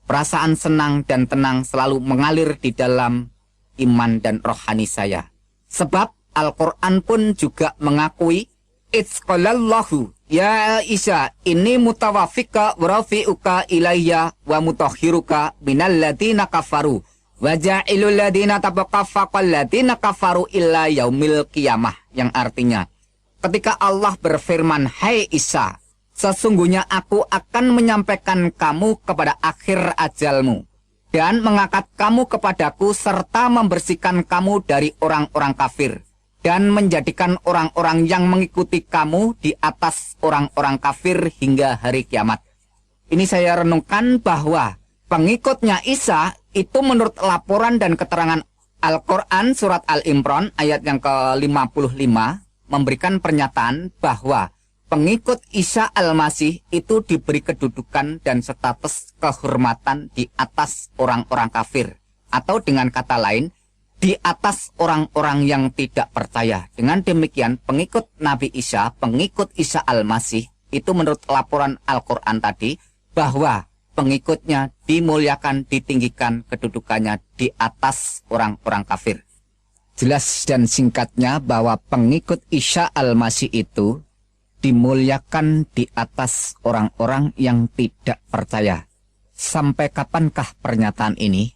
Perasaan senang dan tenang selalu mengalir di dalam iman dan rohani saya. Sebab Al-Quran pun juga mengakui, Itzqalallahu ya Isa ini mutawafika warafi'uka ilayya wa mutahhiruka minal ladina kafaru wa ja'ilul ladina tabaqafaqal ladina kafaru illa yaumil qiyamah, yang artinya ketika Allah berfirman, hai Isa, sesungguhnya aku akan menyampaikan kamu kepada akhir ajalmu dan mengangkat kamu kepadaku serta membersihkan kamu dari orang-orang kafir dan menjadikan orang-orang yang mengikuti kamu di atas orang-orang kafir hingga hari kiamat. Ini saya renungkan bahwa pengikutnya Isa itu menurut laporan dan keterangan Al-Quran surat Al-Imran ayat yang ke-55 memberikan pernyataan bahwa pengikut Isa Al-Masih itu diberi kedudukan dan status kehormatan di atas orang-orang kafir. Atau dengan kata lain, di atas orang-orang yang tidak percaya. Dengan demikian, pengikut Nabi Isa, pengikut Isa Al-Masih, itu menurut laporan Al-Quran tadi, bahwa pengikutnya dimuliakan, ditinggikan kedudukannya di atas orang-orang kafir. Jelas dan singkatnya bahwa pengikut Isa Al-Masih itu dimuliakan di atas orang-orang yang tidak percaya. Sampai kapankah pernyataan ini?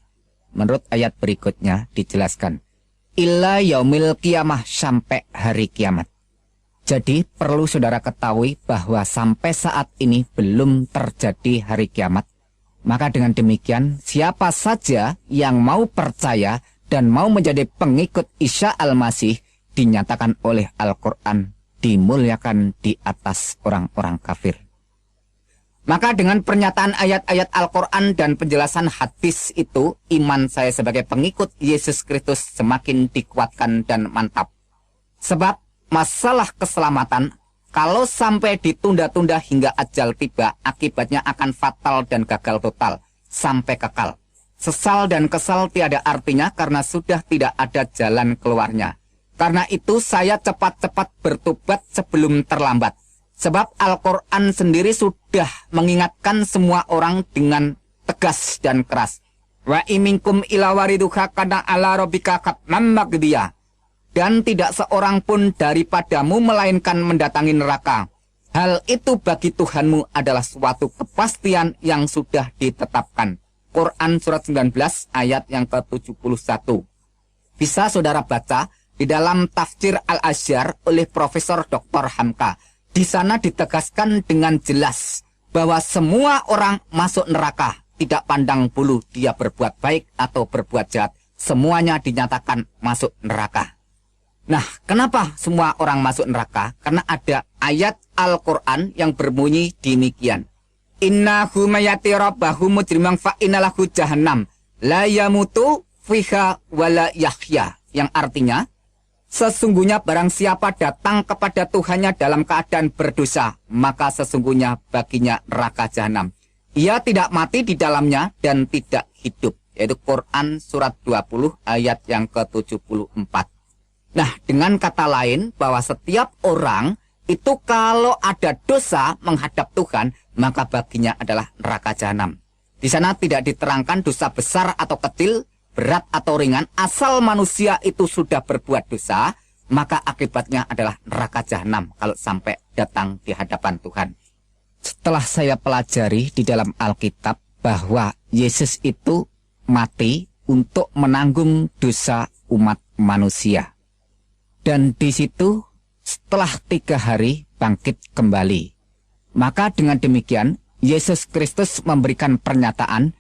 Menurut ayat berikutnya dijelaskan, illa yaumil kiamah, sampai hari kiamat. Jadi perlu saudara ketahui bahwa sampai saat ini belum terjadi hari kiamat. Maka dengan demikian, siapa saja yang mau percaya dan mau menjadi pengikut Isa Al-Masih dinyatakan oleh Al-Quran dimuliakan di atas orang-orang kafir. Maka dengan pernyataan ayat-ayat Al-Quran dan penjelasan hadis itu, iman saya sebagai pengikut Yesus Kristus semakin dikuatkan dan mantap. Sebab masalah keselamatan, kalau sampai ditunda-tunda hingga ajal tiba, akibatnya akan fatal dan gagal total, sampai kekal. Sesal dan kesal tiada artinya karena sudah tidak ada jalan keluarnya. Karena itu saya cepat-cepat bertobat sebelum terlambat. Sebab Al-Quran sendiri sudah mengingatkan semua orang dengan tegas dan keras. Wa iminkum ila wariduha kana ala rabbika katmam magdiya. Dan tidak seorang pun daripadamu melainkan mendatangi neraka. Hal itu bagi Tuhanmu adalah suatu kepastian yang sudah ditetapkan. Quran surat 19 ayat yang ke-71. Bisa saudara baca di dalam tafsir Al-Azhar oleh Profesor Dr. Hamka. Di sana ditegaskan dengan jelas bahwa semua orang masuk neraka, tidak pandang bulu dia berbuat baik atau berbuat jahat. Semuanya dinyatakan masuk neraka. Nah, kenapa semua orang masuk neraka? Karena ada ayat Al-Quran yang berbunyi demikian. Innahu mayati rabbahu mujrimang fa innalahu jahannam la yamutu fiha wala yahya. Yang artinya, sesungguhnya barang siapa datang kepada Tuhannya dalam keadaan berdosa, maka sesungguhnya baginya neraka jahanam. Ia tidak mati di dalamnya dan tidak hidup. Yaitu Quran surat 20 ayat yang ke-74. Nah, dengan kata lain bahwa setiap orang itu kalau ada dosa menghadap Tuhan, maka baginya adalah neraka jahanam. Di sana tidak diterangkan dosa besar atau kecil, berat atau ringan, asal manusia itu sudah berbuat dosa, maka akibatnya adalah neraka jahanam kalau sampai datang di hadapan Tuhan. Setelah saya pelajari di dalam Alkitab bahwa Yesus itu mati untuk menanggung dosa umat manusia. Dan di situ setelah 3 hari bangkit kembali. Maka dengan demikian Yesus Kristus memberikan pernyataan,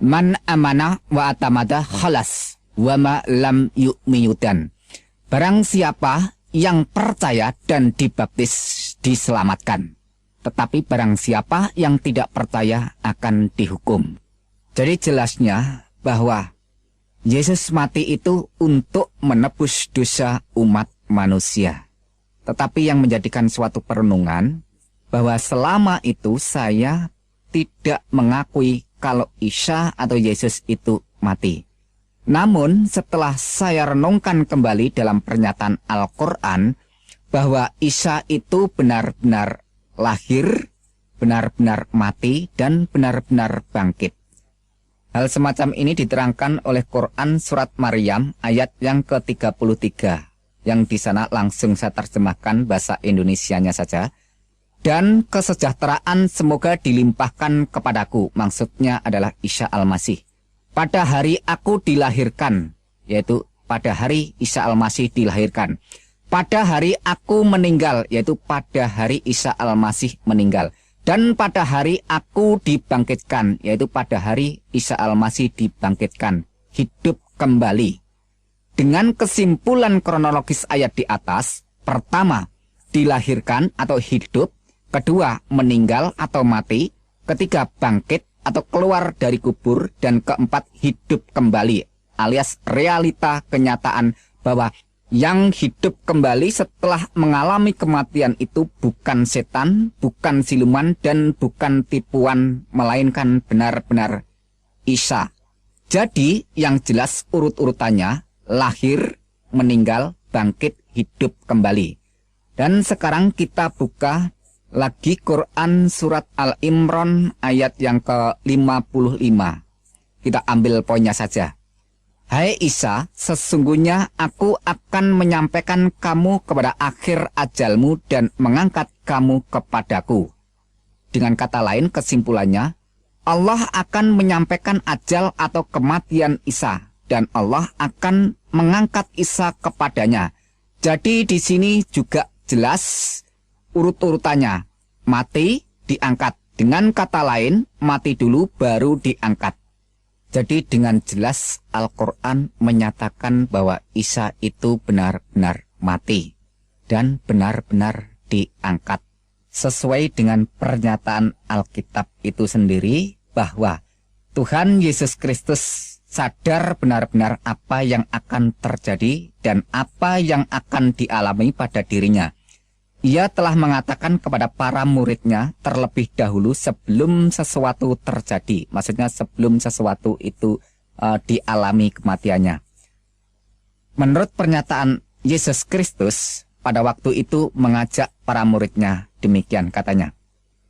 man amana wa atamada khalas wa ma lam yu'miyudan. Barang siapa yang percaya dan dibaptis diselamatkan. Tetapi barang siapa yang tidak percaya akan dihukum. Jadi jelasnya bahwa Yesus mati itu untuk menebus dosa umat manusia. Tetapi yang menjadikan suatu perenungan bahwa selama itu saya tidak mengakui kalau Isa atau Yesus itu mati. Namun setelah saya renungkan kembali dalam pernyataan Al-Quran bahwa Isa itu benar-benar lahir, benar-benar mati, dan benar-benar bangkit. Hal semacam ini diterangkan oleh Quran surat Maryam ayat yang ke-33. Yang di sana langsung saya terjemahkan bahasa Indonesianya saja. Dan kesejahteraan semoga dilimpahkan kepadaku. Maksudnya adalah Isa Al-Masih. Pada hari aku dilahirkan, yaitu pada hari Isa Al-Masih dilahirkan. Pada hari aku meninggal, yaitu pada hari Isa Al-Masih meninggal. Dan pada hari aku dibangkitkan, yaitu pada hari Isa Al-Masih dibangkitkan, hidup kembali. Dengan kesimpulan kronologis ayat di atas, pertama, dilahirkan atau hidup, kedua, meninggal atau mati, ketiga, bangkit atau keluar dari kubur, dan keempat, hidup kembali, alias realita kenyataan bahwa yang hidup kembali setelah mengalami kematian itu bukan setan, bukan siluman, dan bukan tipuan, melainkan benar-benar Isa. Jadi yang jelas urut-urutannya, lahir, meninggal, bangkit, hidup kembali. Dan sekarang kita buka lagi Quran surat Al-Imran ayat yang ke-55. Kita ambil poinnya saja. Hai Isa, sesungguhnya aku akan menyampaikan kamu kepada akhir ajalmu dan mengangkat kamu kepadaku. Dengan kata lain, kesimpulannya, Allah akan menyampaikan ajal atau kematian Isa, dan Allah akan mengangkat Isa kepadanya. Jadi di sini juga jelas urut-urutannya. Mati, diangkat. Dengan kata lain, mati dulu baru diangkat. Jadi dengan jelas Al-Quran menyatakan bahwa Isa itu benar-benar mati dan benar-benar diangkat. Sesuai dengan pernyataan Alkitab itu sendiri bahwa Tuhan Yesus Kristus sadar benar-benar apa yang akan terjadi dan apa yang akan dialami pada dirinya. Ia telah mengatakan kepada para muridnya terlebih dahulu sebelum sesuatu terjadi. Maksudnya sebelum sesuatu itu dialami kematiannya. Menurut pernyataan Yesus Kristus, pada waktu itu mengajak para muridnya, demikian katanya.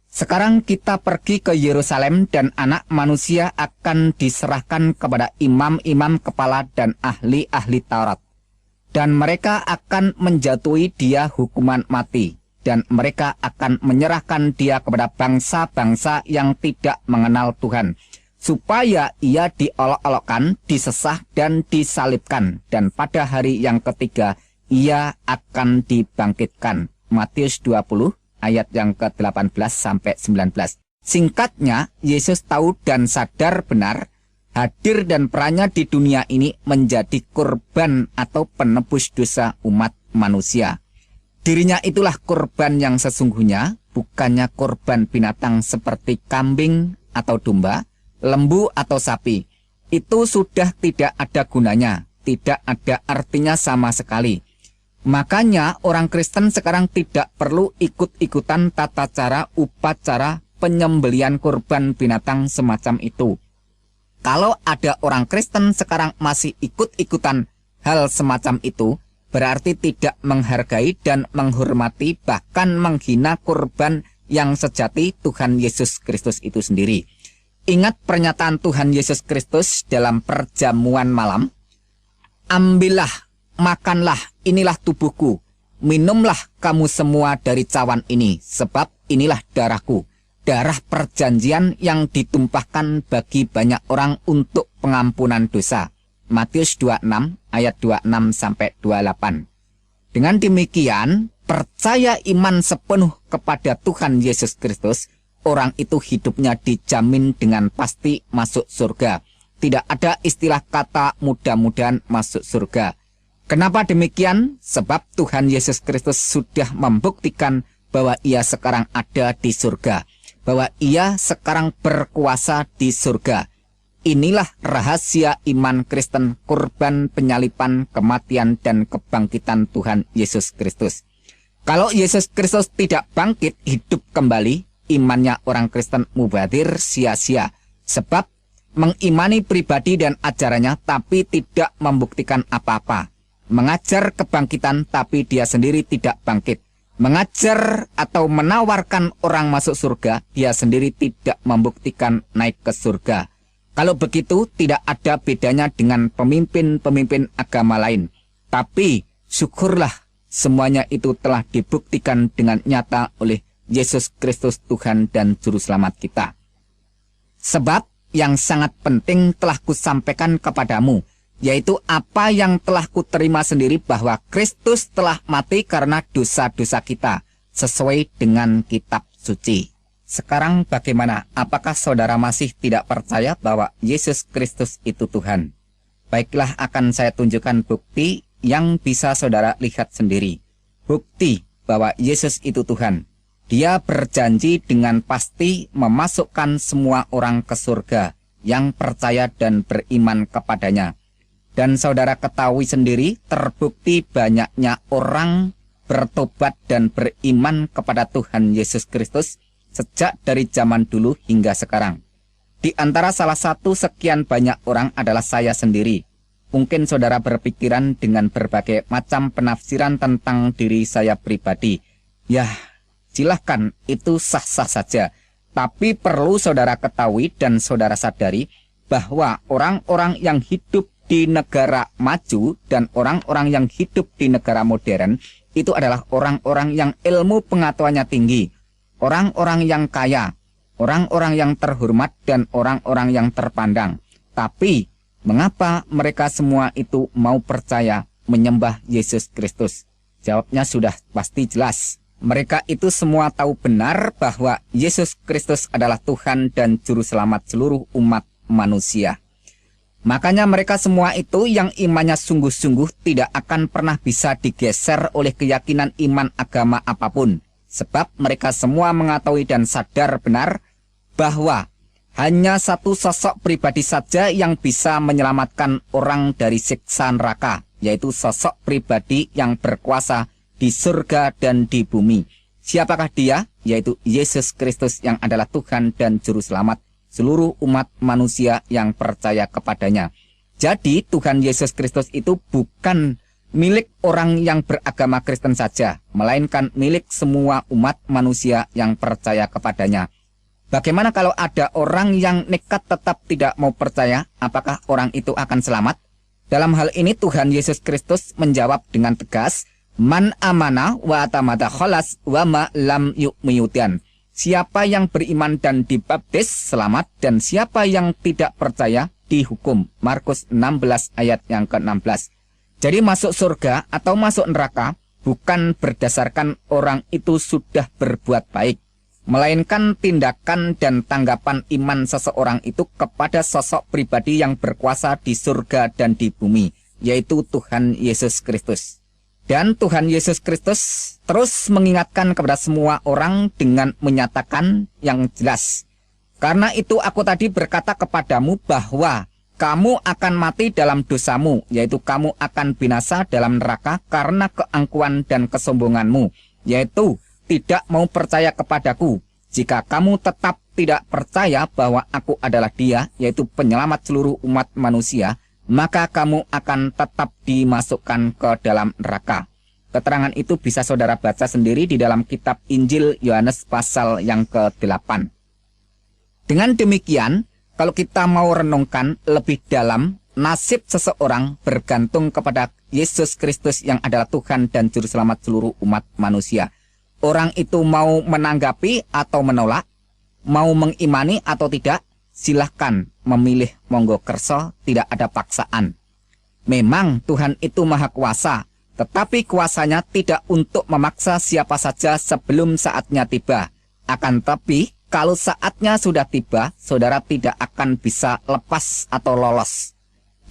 Sekarang kita pergi ke Yerusalem dan anak manusia akan diserahkan kepada imam-imam kepala dan ahli-ahli Taurat. Dan mereka akan menjatuhi dia hukuman mati. Dan mereka akan menyerahkan dia kepada bangsa-bangsa yang tidak mengenal Tuhan. Supaya ia diolok-olokkan, disesah dan disalibkan. Dan pada hari yang ketiga, ia akan dibangkitkan. Matius 20 ayat yang ke-18 sampai 19. Singkatnya, Yesus tahu dan sadar benar hadir dan perannya di dunia ini menjadi korban atau penebus dosa umat manusia. Dirinya itulah korban yang sesungguhnya, bukannya korban binatang seperti kambing atau domba, lembu atau sapi. Itu sudah tidak ada gunanya, tidak ada artinya sama sekali. Makanya orang Kristen sekarang tidak perlu ikut-ikutan tata cara upacara penyembelian korban binatang semacam itu. Kalau ada orang Kristen sekarang masih ikut-ikutan hal semacam itu, berarti tidak menghargai dan menghormati bahkan menghina korban yang sejati Tuhan Yesus Kristus itu sendiri. Ingat pernyataan Tuhan Yesus Kristus dalam perjamuan malam. Ambillah, makanlah, inilah tubuhku. Minumlah kamu semua dari cawan ini, sebab inilah darahku. Darah perjanjian yang ditumpahkan bagi banyak orang untuk pengampunan dosa. Matius 26 ayat 26 sampai 28. Dengan demikian, percaya iman sepenuh kepada Tuhan Yesus Kristus, orang itu hidupnya dijamin dengan pasti masuk surga. Tidak ada istilah kata mudah-mudahan masuk surga. Kenapa demikian? Sebab Tuhan Yesus Kristus sudah membuktikan bahwa ia sekarang ada di surga. Bahwa ia sekarang berkuasa di surga. Inilah rahasia iman Kristen, korban penyalipan, kematian, dan kebangkitan Tuhan Yesus Kristus. Kalau Yesus Kristus tidak bangkit hidup kembali, imannya orang Kristen mubazir sia-sia. Sebab mengimani pribadi dan ajarannya tapi tidak membuktikan apa-apa. Mengajar kebangkitan tapi dia sendiri tidak bangkit. Mengajar atau menawarkan orang masuk surga, dia sendiri tidak membuktikan naik ke surga. Kalau begitu, tidak ada bedanya dengan pemimpin-pemimpin agama lain. Tapi, syukurlah semuanya itu telah dibuktikan dengan nyata oleh Yesus Kristus Tuhan dan Juru Selamat kita. Sebab yang sangat penting telah kusampaikan kepadamu, yaitu apa yang telah kuterima sendiri bahwa Kristus telah mati karena dosa-dosa kita, sesuai dengan kitab suci. Sekarang bagaimana? Apakah saudara masih tidak percaya bahwa Yesus Kristus itu Tuhan? Baiklah, akan saya tunjukkan bukti yang bisa saudara lihat sendiri. Bukti bahwa Yesus itu Tuhan. Dia berjanji dengan pasti memasukkan semua orang ke surga yang percaya dan beriman kepadanya. Dan saudara ketahui sendiri, terbukti banyaknya orang bertobat dan beriman kepada Tuhan Yesus Kristus sejak dari zaman dulu hingga sekarang. Di antara salah satu sekian banyak orang adalah saya sendiri. Mungkin saudara berpikiran dengan berbagai macam penafsiran tentang diri saya pribadi. Ya, silahkan, itu sah-sah saja. Tapi perlu saudara ketahui dan saudara sadari bahwa orang-orang yang hidup di negara maju dan orang-orang yang hidup di negara modern itu adalah orang-orang yang ilmu pengetahuannya tinggi, orang-orang yang kaya, orang-orang yang terhormat dan orang-orang yang terpandang. Tapi mengapa mereka semua itu mau percaya menyembah Yesus Kristus? Jawabnya sudah pasti jelas. Mereka itu semua tahu benar bahwa Yesus Kristus adalah Tuhan dan Juru Selamat seluruh umat manusia. Makanya mereka semua itu yang imannya sungguh-sungguh tidak akan pernah bisa digeser oleh keyakinan iman agama apapun. Sebab mereka semua mengetahui dan sadar benar bahwa hanya satu sosok pribadi saja yang bisa menyelamatkan orang dari siksa neraka, yaitu sosok pribadi yang berkuasa di surga dan di bumi. Siapakah dia? Yaitu Yesus Kristus yang adalah Tuhan dan Juru Selamat seluruh umat manusia yang percaya kepadanya. Jadi Tuhan Yesus Kristus itu bukan milik orang yang beragama Kristen saja, melainkan milik semua umat manusia yang percaya kepadanya. Bagaimana kalau ada orang yang nekat tetap tidak mau percaya? Apakah orang itu akan selamat? Dalam hal ini Tuhan Yesus Kristus menjawab dengan tegas, Man amana wa atamada kholas wa ma lam yu'miyudan. Siapa yang beriman dan dibaptis selamat, dan siapa yang tidak percaya dihukum. Markus 16 ayat yang ke-16. Jadi masuk surga atau masuk neraka bukan berdasarkan orang itu sudah berbuat baik, melainkan tindakan dan tanggapan iman seseorang itu kepada sosok pribadi yang berkuasa di surga dan di bumi, yaitu Tuhan Yesus Kristus. Dan Tuhan Yesus Kristus terus mengingatkan kepada semua orang dengan menyatakan yang jelas. Karena itu aku tadi berkata kepadamu bahwa kamu akan mati dalam dosamu, yaitu kamu akan binasa dalam neraka karena keangkuhan dan kesombonganmu, yaitu tidak mau percaya kepadaku. Jika kamu tetap tidak percaya bahwa aku adalah Dia, yaitu penyelamat seluruh umat manusia, maka kamu akan tetap dimasukkan ke dalam neraka. Keterangan itu bisa saudara baca sendiri di dalam kitab Injil Yohanes pasal yang ke-8. Dengan demikian, kalau kita mau renungkan lebih dalam, nasib seseorang bergantung kepada Yesus Kristus yang adalah Tuhan dan Juru Selamat seluruh umat manusia. Orang itu mau menanggapi atau menolak, mau mengimani atau tidak, silahkan memilih, monggo kerso, tidak ada paksaan. Memang Tuhan itu maha kuasa, tetapi kuasanya tidak untuk memaksa siapa saja sebelum saatnya tiba. Akan tetapi, kalau saatnya sudah tiba, saudara tidak akan bisa lepas atau lolos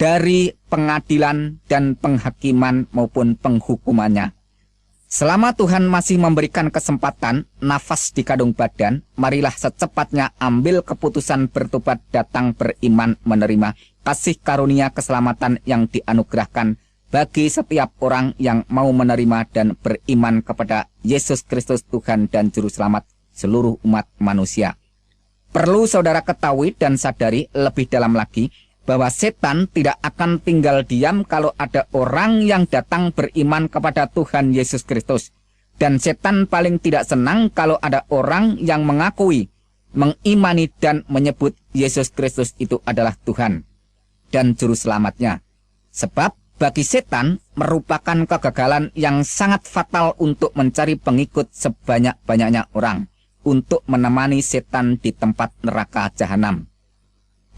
dari pengadilan dan penghakiman maupun penghukumannya. Selama Tuhan masih memberikan kesempatan, nafas di kandung badan, marilah secepatnya ambil keputusan bertobat, datang beriman, menerima kasih karunia keselamatan yang dianugerahkan bagi setiap orang yang mau menerima dan beriman kepada Yesus Kristus Tuhan dan Juru Selamat seluruh umat manusia. Perlu saudara ketahui dan sadari lebih dalam lagi, bahwa setan tidak akan tinggal diam kalau ada orang yang datang beriman kepada Tuhan Yesus Kristus. Dan setan paling tidak senang kalau ada orang yang mengakui, mengimani dan menyebut Yesus Kristus itu adalah Tuhan dan Juru Selamatnya. Sebab bagi setan merupakan kegagalan yang sangat fatal untuk mencari pengikut sebanyak-banyaknya orang, untuk menemani setan di tempat neraka jahanam.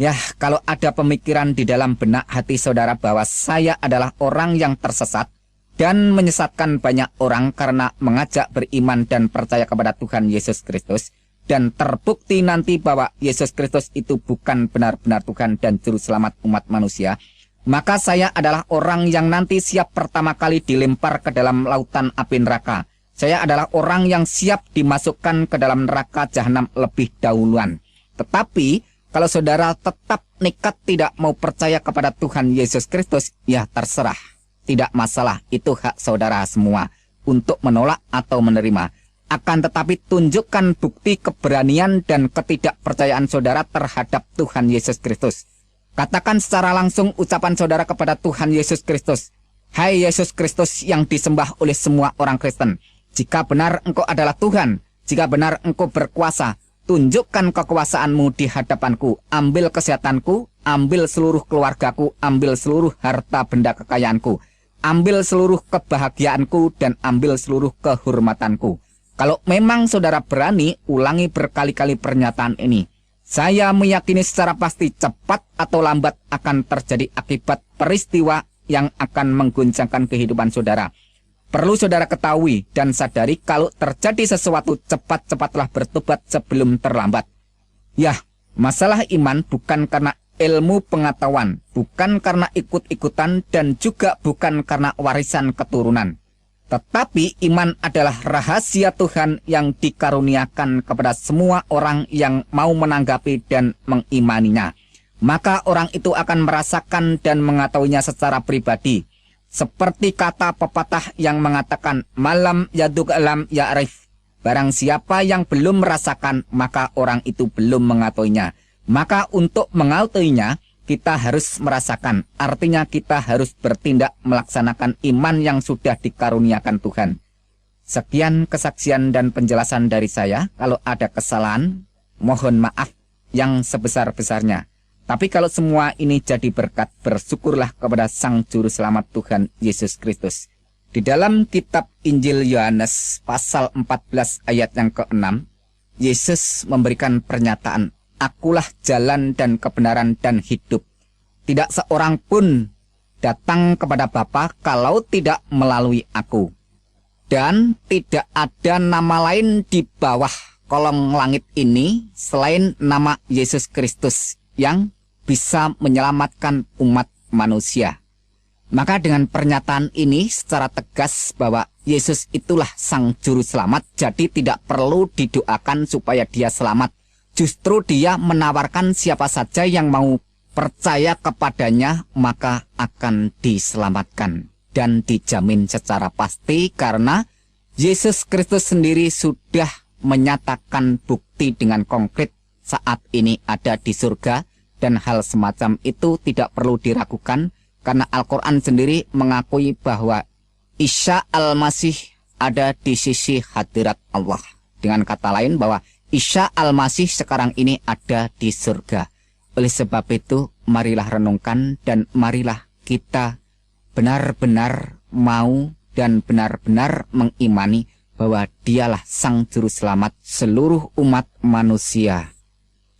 Ya, kalau ada pemikiran di dalam benak hati saudara bahwa saya adalah orang yang tersesat dan menyesatkan banyak orang karena mengajak beriman dan percaya kepada Tuhan Yesus Kristus, dan terbukti nanti bahwa Yesus Kristus itu bukan benar-benar Tuhan dan Juru Selamat umat manusia, maka saya adalah orang yang nanti siap pertama kali dilempar ke dalam lautan api neraka. Saya adalah orang yang siap dimasukkan ke dalam neraka jahanam lebih dahuluan. Tetapi kalau saudara tetap nekat tidak mau percaya kepada Tuhan Yesus Kristus, ya terserah. Tidak masalah, itu hak saudara semua untuk menolak atau menerima. Akan tetapi tunjukkan bukti keberanian dan ketidakpercayaan saudara terhadap Tuhan Yesus Kristus. Katakan secara langsung ucapan saudara kepada Tuhan Yesus Kristus. Hai Yesus Kristus yang disembah oleh semua orang Kristen. Jika benar Engkau adalah Tuhan, jika benar Engkau berkuasa, tunjukkan kekuasaanmu di hadapanku. Ambil kesehatanku, ambil seluruh keluargaku, ambil seluruh harta benda kekayaanku. Ambil seluruh kebahagiaanku dan ambil seluruh kehormatanku. Kalau memang saudara berani, ulangi berkali-kali pernyataan ini. Saya meyakini secara pasti cepat atau lambat akan terjadi akibat peristiwa yang akan mengguncangkan kehidupan saudara. Perlu saudara ketahui dan sadari kalau terjadi sesuatu, cepat-cepatlah bertobat sebelum terlambat. Ya, masalah iman bukan karena ilmu pengetahuan, bukan karena ikut-ikutan, dan juga bukan karena warisan keturunan. Tetapi iman adalah rahasia Tuhan yang dikaruniakan kepada semua orang yang mau menanggapi dan mengimaninya. Maka orang itu akan merasakan dan mengetahuinya secara pribadi. Seperti kata pepatah yang mengatakan, malam yaduk alam ya'rif. Barang siapa yang belum merasakan, maka orang itu belum mengetahuinya. Maka untuk mengetahuinya, kita harus merasakan. Artinya kita harus bertindak melaksanakan iman yang sudah dikaruniakan Tuhan. Sekian kesaksian dan penjelasan dari saya. Kalau ada kesalahan, mohon maaf yang sebesar-besarnya. Tapi kalau semua ini jadi berkat, bersyukurlah kepada Sang Juru Selamat Tuhan Yesus Kristus. Di dalam kitab Injil Yohanes pasal 14 ayat yang ke-6, Yesus memberikan pernyataan, Akulah jalan dan kebenaran dan hidup. Tidak seorang pun datang kepada Bapa kalau tidak melalui aku. Dan tidak ada nama lain di bawah kolong langit ini selain nama Yesus Kristus yang bisa menyelamatkan umat manusia. Maka dengan pernyataan ini secara tegas bahwa Yesus itulah Sang Juru Selamat, jadi tidak perlu didoakan supaya dia selamat. Justru dia menawarkan siapa saja yang mau percaya kepadanya maka akan diselamatkan. Dan dijamin secara pasti karena Yesus Kristus sendiri sudah menyatakan bukti dengan konkret saat ini ada di surga. Dan hal semacam itu tidak perlu diragukan karena Al-Quran sendiri mengakui bahwa Isa Al-Masih ada di sisi hadirat Allah. Dengan kata lain bahwa Isa Al-Masih sekarang ini ada di surga. Oleh sebab itu, marilah renungkan dan marilah kita benar-benar mau dan benar-benar mengimani bahwa dialah Sang Juru Selamat seluruh umat manusia.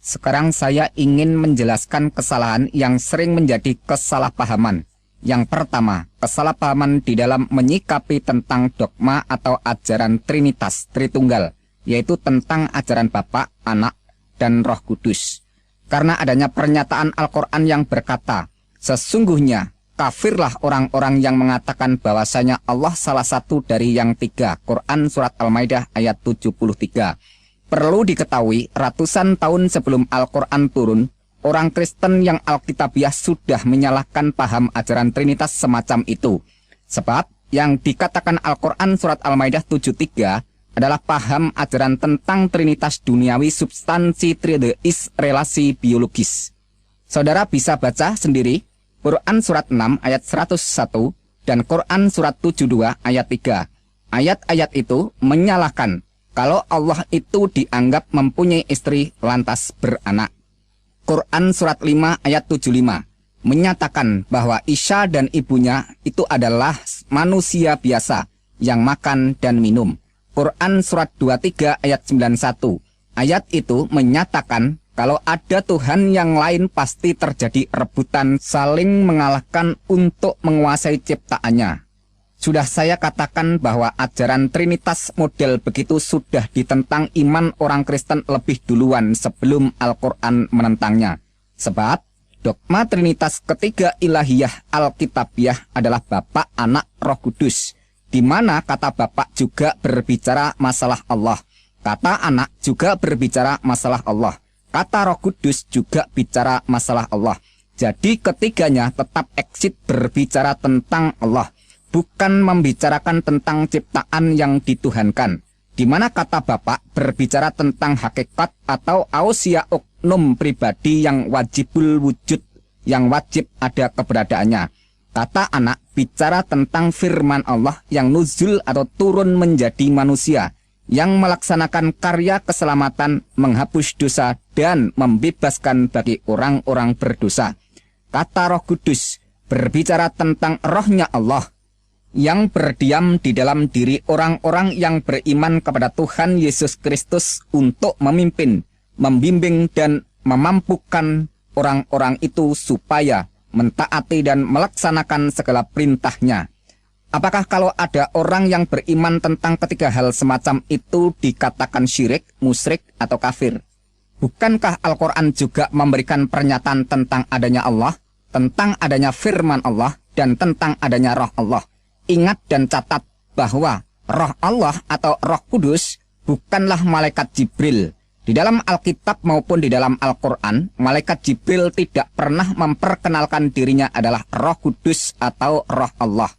Sekarang saya ingin menjelaskan kesalahan yang sering menjadi kesalahpahaman. Yang pertama, kesalahpahaman di dalam menyikapi tentang dogma atau ajaran Trinitas Tritunggal, yaitu tentang ajaran Bapa, Anak, dan Roh Kudus. Karena adanya pernyataan Al-Quran yang berkata, sesungguhnya kafirlah orang-orang yang mengatakan bahwasanya Allah salah satu dari yang tiga. Quran Surat Al-Maidah ayat 73. Perlu diketahui, ratusan tahun sebelum Al-Quran turun, orang Kristen yang Alkitabiah sudah menyalahkan paham ajaran Trinitas semacam itu. Sebab yang dikatakan Al-Quran Surat Al-Maidah 73 adalah paham ajaran tentang Trinitas duniawi substansi trideis relasi biologis. Saudara bisa baca sendiri Quran Surat 6 ayat 101 dan Quran Surat 72 ayat 3. Ayat-ayat itu menyalahkan kalau Allah itu dianggap mempunyai istri lantas beranak. Quran Surat 5 ayat 75 menyatakan bahwa Isa dan ibunya itu adalah manusia biasa yang makan dan minum. Quran Surat 23 ayat 91. Ayat itu menyatakan kalau ada Tuhan yang lain pasti terjadi rebutan saling mengalahkan untuk menguasai ciptaannya. Sudah saya katakan bahwa ajaran Trinitas model begitu sudah ditentang iman orang Kristen lebih duluan sebelum Al-Quran menentangnya. Sebab Dogma Trinitas ketiga ilahiyah Alkitabiah adalah Bapa, Anak, Roh Kudus, di mana kata Bapa juga berbicara masalah Allah, kata Anak juga berbicara masalah Allah, kata Roh Kudus juga bicara masalah Allah. Jadi ketiganya tetap eksit berbicara tentang Allah, bukan membicarakan tentang ciptaan yang dituhankan, di mana kata Bapa berbicara tentang hakikat atau ausia oknum pribadi yang wajibul wujud, yang wajib ada keberadaannya. Kata Anak bicara tentang firman Allah yang nuzul atau turun menjadi manusia, yang melaksanakan karya keselamatan, menghapus dosa, dan membebaskan bagi orang-orang berdosa. Kata Roh Kudus berbicara tentang rohnya Allah, yang berdiam di dalam diri orang-orang yang beriman kepada Tuhan Yesus Kristus untuk memimpin, membimbing, dan memampukan orang-orang itu supaya mentaati dan melaksanakan segala perintahnya. Apakah kalau ada orang yang beriman tentang ketiga hal semacam itu dikatakan syirik, musyrik, atau kafir? Bukankah Al-Quran juga memberikan pernyataan tentang adanya Allah, tentang adanya firman Allah, dan tentang adanya roh Allah? Ingat dan catat bahwa roh Allah atau Roh Kudus bukanlah malaikat Jibril. Di dalam Alkitab maupun di dalam Al-Quran, malaikat Jibril tidak pernah memperkenalkan dirinya adalah Roh Kudus atau roh Allah.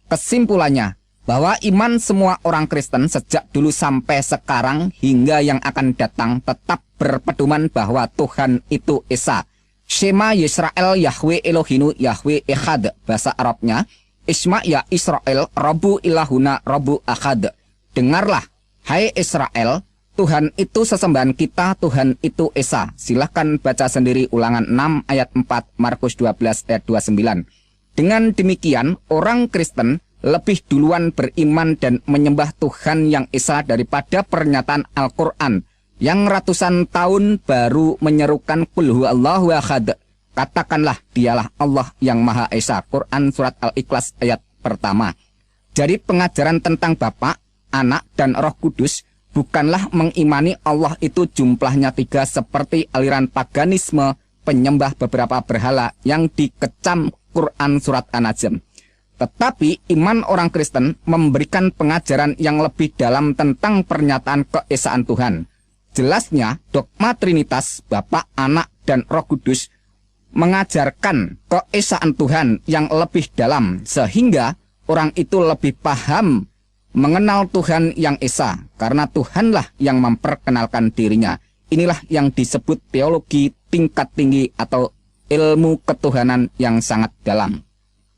Kesimpulannya, bahwa iman semua orang Kristen sejak dulu sampai sekarang hingga yang akan datang tetap berpedoman bahwa Tuhan itu Esa. Shema Yisrael Yahweh Elohinu Yahweh Echad, bahasa Arabnya Isma ya Israel, Rabbu ilahuna Rabbu Ahad. Dengarlah, hai Israel, Tuhan itu sesembahan kita, Tuhan itu Esa. Silahkan baca sendiri Ulangan 6 ayat 4, Markus 12 ayat 29. Dengan demikian, orang Kristen lebih duluan beriman dan menyembah Tuhan yang Esa daripada pernyataan Al-Quran yang ratusan tahun baru menyerukan Qul huwallahu ahad. Katakanlah dialah Allah yang Maha Esa. Quran Surat Al-Ikhlas ayat pertama. Jadi pengajaran tentang Bapa, Anak, dan Roh Kudus bukanlah mengimani Allah itu jumlahnya 3 seperti aliran paganisme penyembah beberapa berhala yang dikecam Quran Surat An-Najm. Tetapi iman orang Kristen memberikan pengajaran yang lebih dalam tentang pernyataan keesaan Tuhan. Jelasnya dogma Trinitas, Bapa, Anak, dan Roh Kudus mengajarkan keesaan Tuhan yang lebih dalam, sehingga orang itu lebih paham mengenal Tuhan yang Esa, karena Tuhanlah yang memperkenalkan dirinya. Inilah yang disebut teologi tingkat tinggi atau ilmu ketuhanan yang sangat dalam.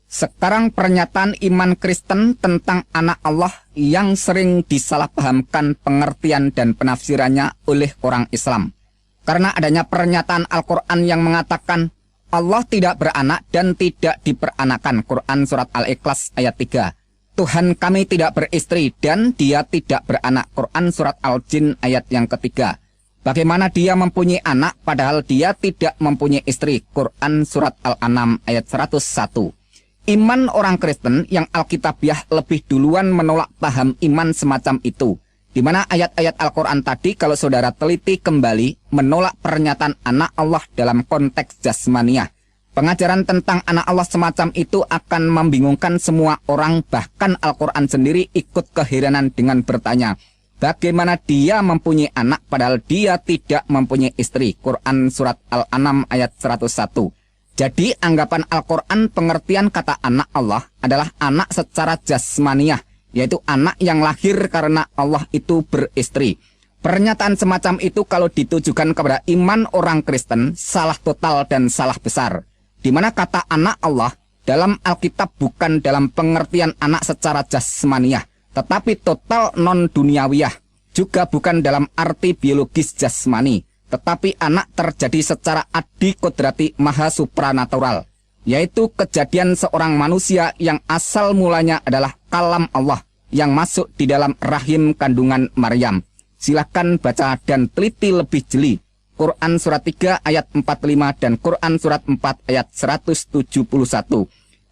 Sekarang pernyataan iman Kristen tentang anak Allah yang sering disalahpahamkan pengertian dan penafsirannya oleh orang Islam. Karena adanya pernyataan Al-Quran yang mengatakan Allah tidak beranak dan tidak diperanakan. Quran Surat Al-Ikhlas ayat 3. Tuhan kami tidak beristri dan dia tidak beranak. Quran Surat Al-Jin ayat yang ketiga. Bagaimana dia mempunyai anak padahal dia tidak mempunyai istri. Quran Surat Al-An'am ayat 101. Iman orang Kristen yang Alkitabiah lebih duluan menolak paham iman semacam itu. Di mana ayat-ayat Al-Quran tadi kalau saudara teliti kembali menolak pernyataan anak Allah dalam konteks jasmaniah. Pengajaran tentang anak Allah semacam itu akan membingungkan semua orang, bahkan Al-Quran sendiri ikut keheranan dengan bertanya, bagaimana dia mempunyai anak padahal dia tidak mempunyai istri. Quran Surat Al-An'am ayat 101. Jadi anggapan Al-Quran pengertian kata anak Allah adalah anak secara jasmaniah, yaitu anak yang lahir karena Allah itu beristri. Pernyataan semacam itu kalau ditujukan kepada iman orang Kristen salah total dan salah besar. Di mana kata anak Allah dalam Alkitab bukan dalam pengertian anak secara jasmaniah, tetapi total non-duniawiyah. Juga bukan dalam arti biologis jasmani, tetapi anak terjadi secara adikodrati maha supranatural, yaitu kejadian seorang manusia yang asal mulanya adalah kalam Allah yang masuk di dalam rahim kandungan Maryam. Silahkan baca dan teliti lebih jeli Quran Surat 3 ayat 45 dan Quran Surat 4 ayat 171.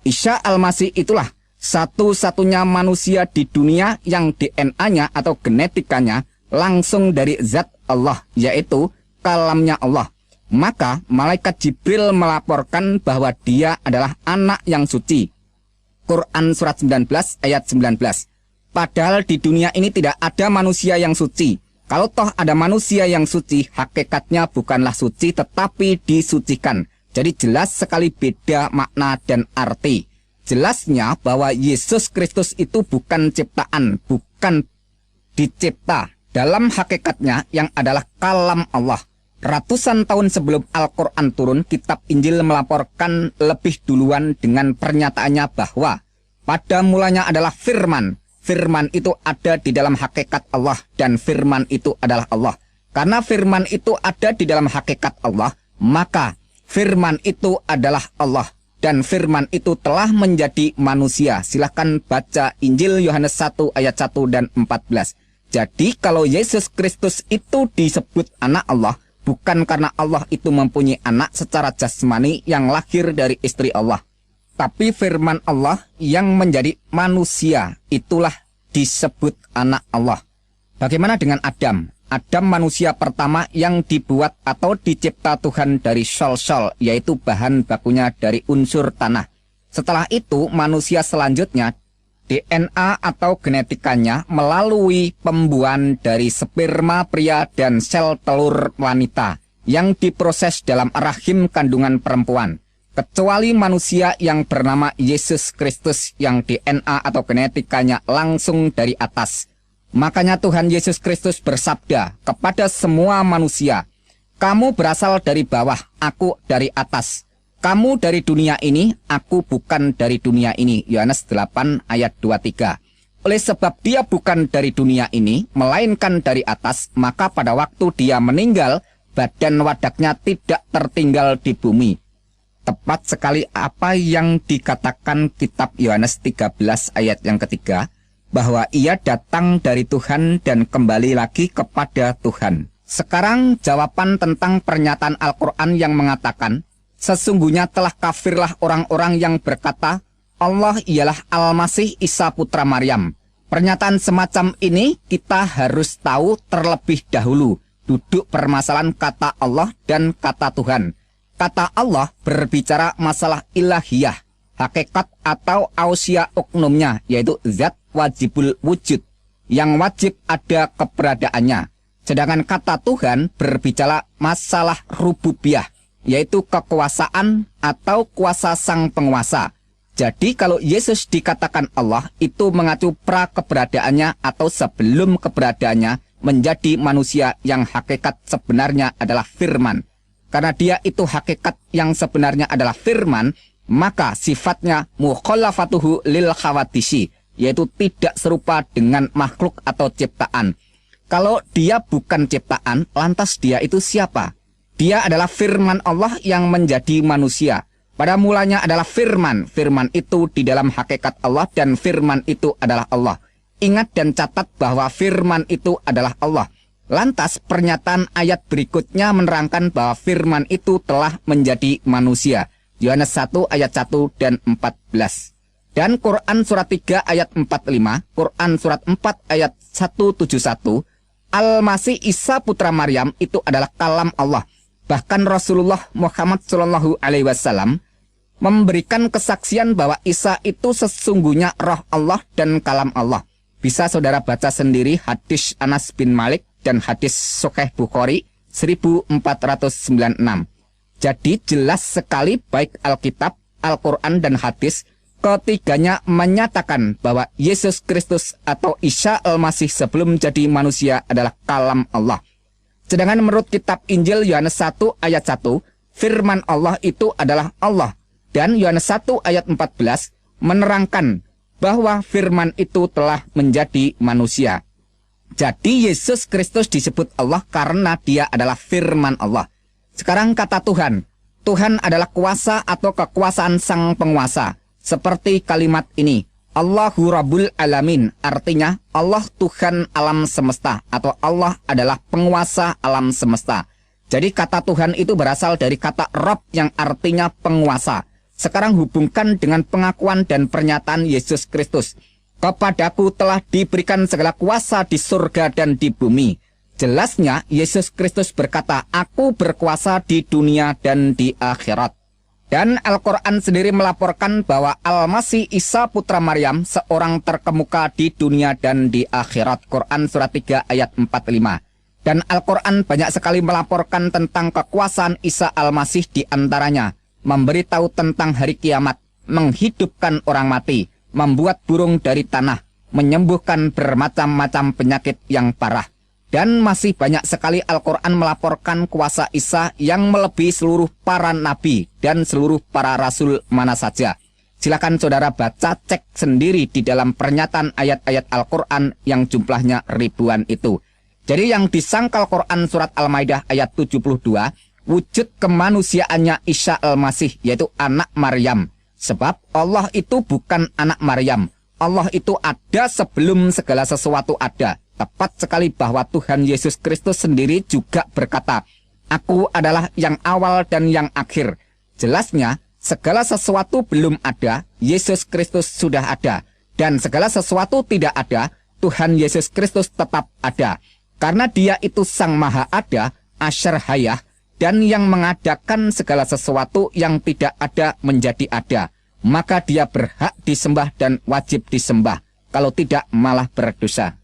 Isa Al-Masih itulah satu-satunya manusia di dunia yang DNA-nya atau genetikanya langsung dari zat Allah, yaitu kalamnya Allah. Maka malaikat Jibril melaporkan bahwa dia adalah anak yang suci. Quran surat 19 ayat 19. Padahal di dunia ini tidak ada manusia yang suci. Kalau toh ada manusia yang suci, hakikatnya bukanlah suci tetapi disucikan. Jadi jelas sekali beda makna dan arti. Jelasnya bahwa Yesus Kristus itu bukan ciptaan, bukan dicipta. Dalam hakikatnya yang adalah kalam Allah. Ratusan tahun sebelum Al-Quran turun, kitab Injil melaporkan lebih duluan dengan pernyataannya bahwa pada mulanya adalah firman. Firman itu ada di dalam hakikat Allah dan firman itu adalah Allah. Karena firman itu ada di dalam hakikat Allah, maka firman itu adalah Allah. Dan firman itu telah menjadi manusia. Silahkan baca Injil Yohanes 1 ayat 1 dan 14. Jadi kalau Yesus Kristus itu disebut anak Allah, bukan karena Allah itu mempunyai anak secara jasmani yang lahir dari istri Allah. Tapi firman Allah yang menjadi manusia, itulah disebut anak Allah. Bagaimana dengan Adam? Adam manusia pertama yang dibuat atau dicipta Tuhan dari sol-sol, yaitu bahan bakunya dari unsur tanah. Setelah itu manusia selanjutnya, DNA atau genetikanya melalui pembuahan dari sperma pria dan sel telur wanita yang diproses dalam rahim kandungan perempuan. Kecuali manusia yang bernama Yesus Kristus yang DNA atau genetikanya langsung dari atas. Makanya Tuhan Yesus Kristus bersabda kepada semua manusia, "Kamu berasal dari bawah, aku dari atas. Kamu dari dunia ini, aku bukan dari dunia ini." Yohanes 8 ayat 23. Oleh sebab dia bukan dari dunia ini, melainkan dari atas, maka pada waktu dia meninggal, badan wadaknya tidak tertinggal di bumi. Tepat sekali apa yang dikatakan kitab Yohanes 13 ayat yang ketiga, bahwa ia datang dari Tuhan dan kembali lagi kepada Tuhan. Sekarang jawaban tentang pernyataan Al-Quran yang mengatakan, sesungguhnya telah kafirlah orang-orang yang berkata, Allah ialah Al-Masih Isa putra Maryam. Pernyataan semacam ini kita harus tahu terlebih dahulu duduk permasalahan kata Allah dan kata Tuhan. Kata Allah berbicara masalah ilahiyah, hakikat atau ausia uknumnya, yaitu zat wajibul wujud, yang wajib ada keberadaannya. Sedangkan kata Tuhan berbicara masalah rububiyah, yaitu kekuasaan atau kuasa sang penguasa. Jadi kalau Yesus dikatakan Allah, itu mengacu pra keberadaannya atau sebelum keberadaannya menjadi manusia yang hakikat sebenarnya adalah firman. Karena dia itu hakikat yang sebenarnya adalah firman, maka sifatnya mukhalafatuhu lil khawadisi, yaitu tidak serupa dengan makhluk atau ciptaan. Kalau dia bukan ciptaan, lantas dia itu siapa? Dia adalah firman Allah yang menjadi manusia. Pada mulanya adalah firman. Firman itu di dalam hakikat Allah dan firman itu adalah Allah. Ingat dan catat bahwa firman itu adalah Allah. Lantas pernyataan ayat berikutnya menerangkan bahwa firman itu telah menjadi manusia. Yohanes 1 ayat 1 dan 14. Dan Quran surat 3 ayat 45, Quran surat 4 ayat 171, Al-Masih Isa putra Maryam itu adalah kalam Allah. Bahkan Rasulullah Muhammad Shallallahu Alaihi Wasallam memberikan kesaksian bahwa Isa itu sesungguhnya roh Allah dan kalam Allah. Bisa saudara baca sendiri hadis Anas bin Malik dan hadis Sahih Bukhari 1496. Jadi jelas sekali baik Alkitab, Al-Quran dan hadis, ketiganya menyatakan bahwa Yesus Kristus atau Isa Al-Masih sebelum jadi manusia adalah kalam Allah. Sedangkan menurut kitab Injil Yohanes 1 ayat 1, firman Allah itu adalah Allah. Dan Yohanes 1 ayat 14 menerangkan bahwa firman itu telah menjadi manusia. Jadi Yesus Kristus disebut Allah karena dia adalah firman Allah. Sekarang kata Tuhan. Tuhan adalah kuasa atau kekuasaan sang penguasa. Seperti kalimat ini, Allahu Rabbul Alamin, artinya Allah Tuhan alam semesta atau Allah adalah penguasa alam semesta. Jadi kata Tuhan itu berasal dari kata Rabb yang artinya penguasa. Sekarang hubungkan dengan pengakuan dan pernyataan Yesus Kristus. Kepadaku telah diberikan segala kuasa di surga dan di bumi. Jelasnya Yesus Kristus berkata, "Aku berkuasa di dunia dan di akhirat." Dan Al-Quran sendiri melaporkan bahwa Al-Masih Isa putra Maryam seorang terkemuka di dunia dan di akhirat. Quran surat 3 ayat 45. Dan Al-Quran banyak sekali melaporkan tentang kekuasaan Isa Al-Masih, di antaranya memberitahu tentang hari kiamat, menghidupkan orang mati, membuat burung dari tanah, menyembuhkan bermacam-macam penyakit yang parah. Dan masih banyak sekali Al-Quran melaporkan kuasa Isa yang melebihi seluruh para nabi dan seluruh para rasul mana saja. Silakan saudara baca, cek sendiri di dalam pernyataan ayat-ayat Al-Quran yang jumlahnya ribuan itu. Jadi yang disangkal Quran surat Al-Maidah ayat 72, wujud kemanusiaannya Isa Al-Masih, yaitu anak Maryam. Sebab Allah itu bukan anak Maryam. Allah itu ada sebelum segala sesuatu ada. Tepat sekali bahwa Tuhan Yesus Kristus sendiri juga berkata, "Aku adalah yang awal dan yang akhir." Jelasnya, segala sesuatu belum ada, Yesus Kristus sudah ada. Dan segala sesuatu tidak ada, Tuhan Yesus Kristus tetap ada. Karena Dia itu Sang Maha Ada, Asyar Hayah, dan yang mengadakan segala sesuatu yang tidak ada menjadi ada. Maka Dia berhak disembah dan wajib disembah. Kalau tidak, malah berdosa.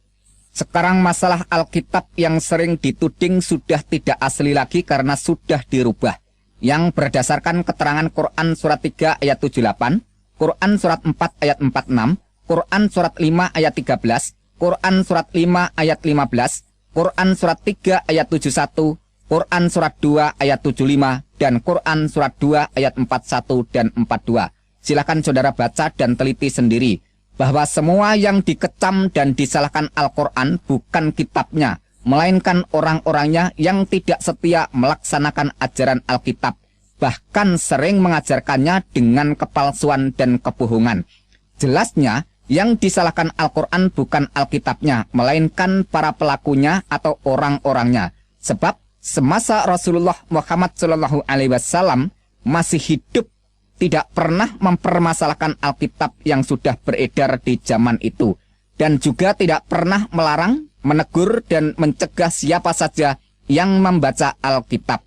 Sekarang masalah Alkitab yang sering dituding sudah tidak asli lagi karena sudah dirubah. Yang berdasarkan keterangan Quran surat 3 ayat 78, Quran surat 4 ayat 46, Quran surat 5 ayat 13, Quran surat 5 ayat 15, Quran surat 3 ayat 71, Quran surat 2 ayat 75, dan Quran surat 2 ayat 41 dan 42. Silakan saudara baca dan teliti sendiri bahwa semua yang dikecam dan disalahkan Al-Quran bukan kitabnya, melainkan orang-orangnya yang tidak setia melaksanakan ajaran Alkitab, bahkan sering mengajarkannya dengan kepalsuan dan kebohongan. Jelasnya, yang disalahkan Al-Quran bukan Alkitabnya, melainkan para pelakunya atau orang-orangnya. Sebab semasa Rasulullah Muhammad SAW masih hidup, tidak pernah mempermasalahkan Alkitab yang sudah beredar di zaman itu. Dan juga tidak pernah melarang, menegur, dan mencegah siapa saja yang membaca Alkitab.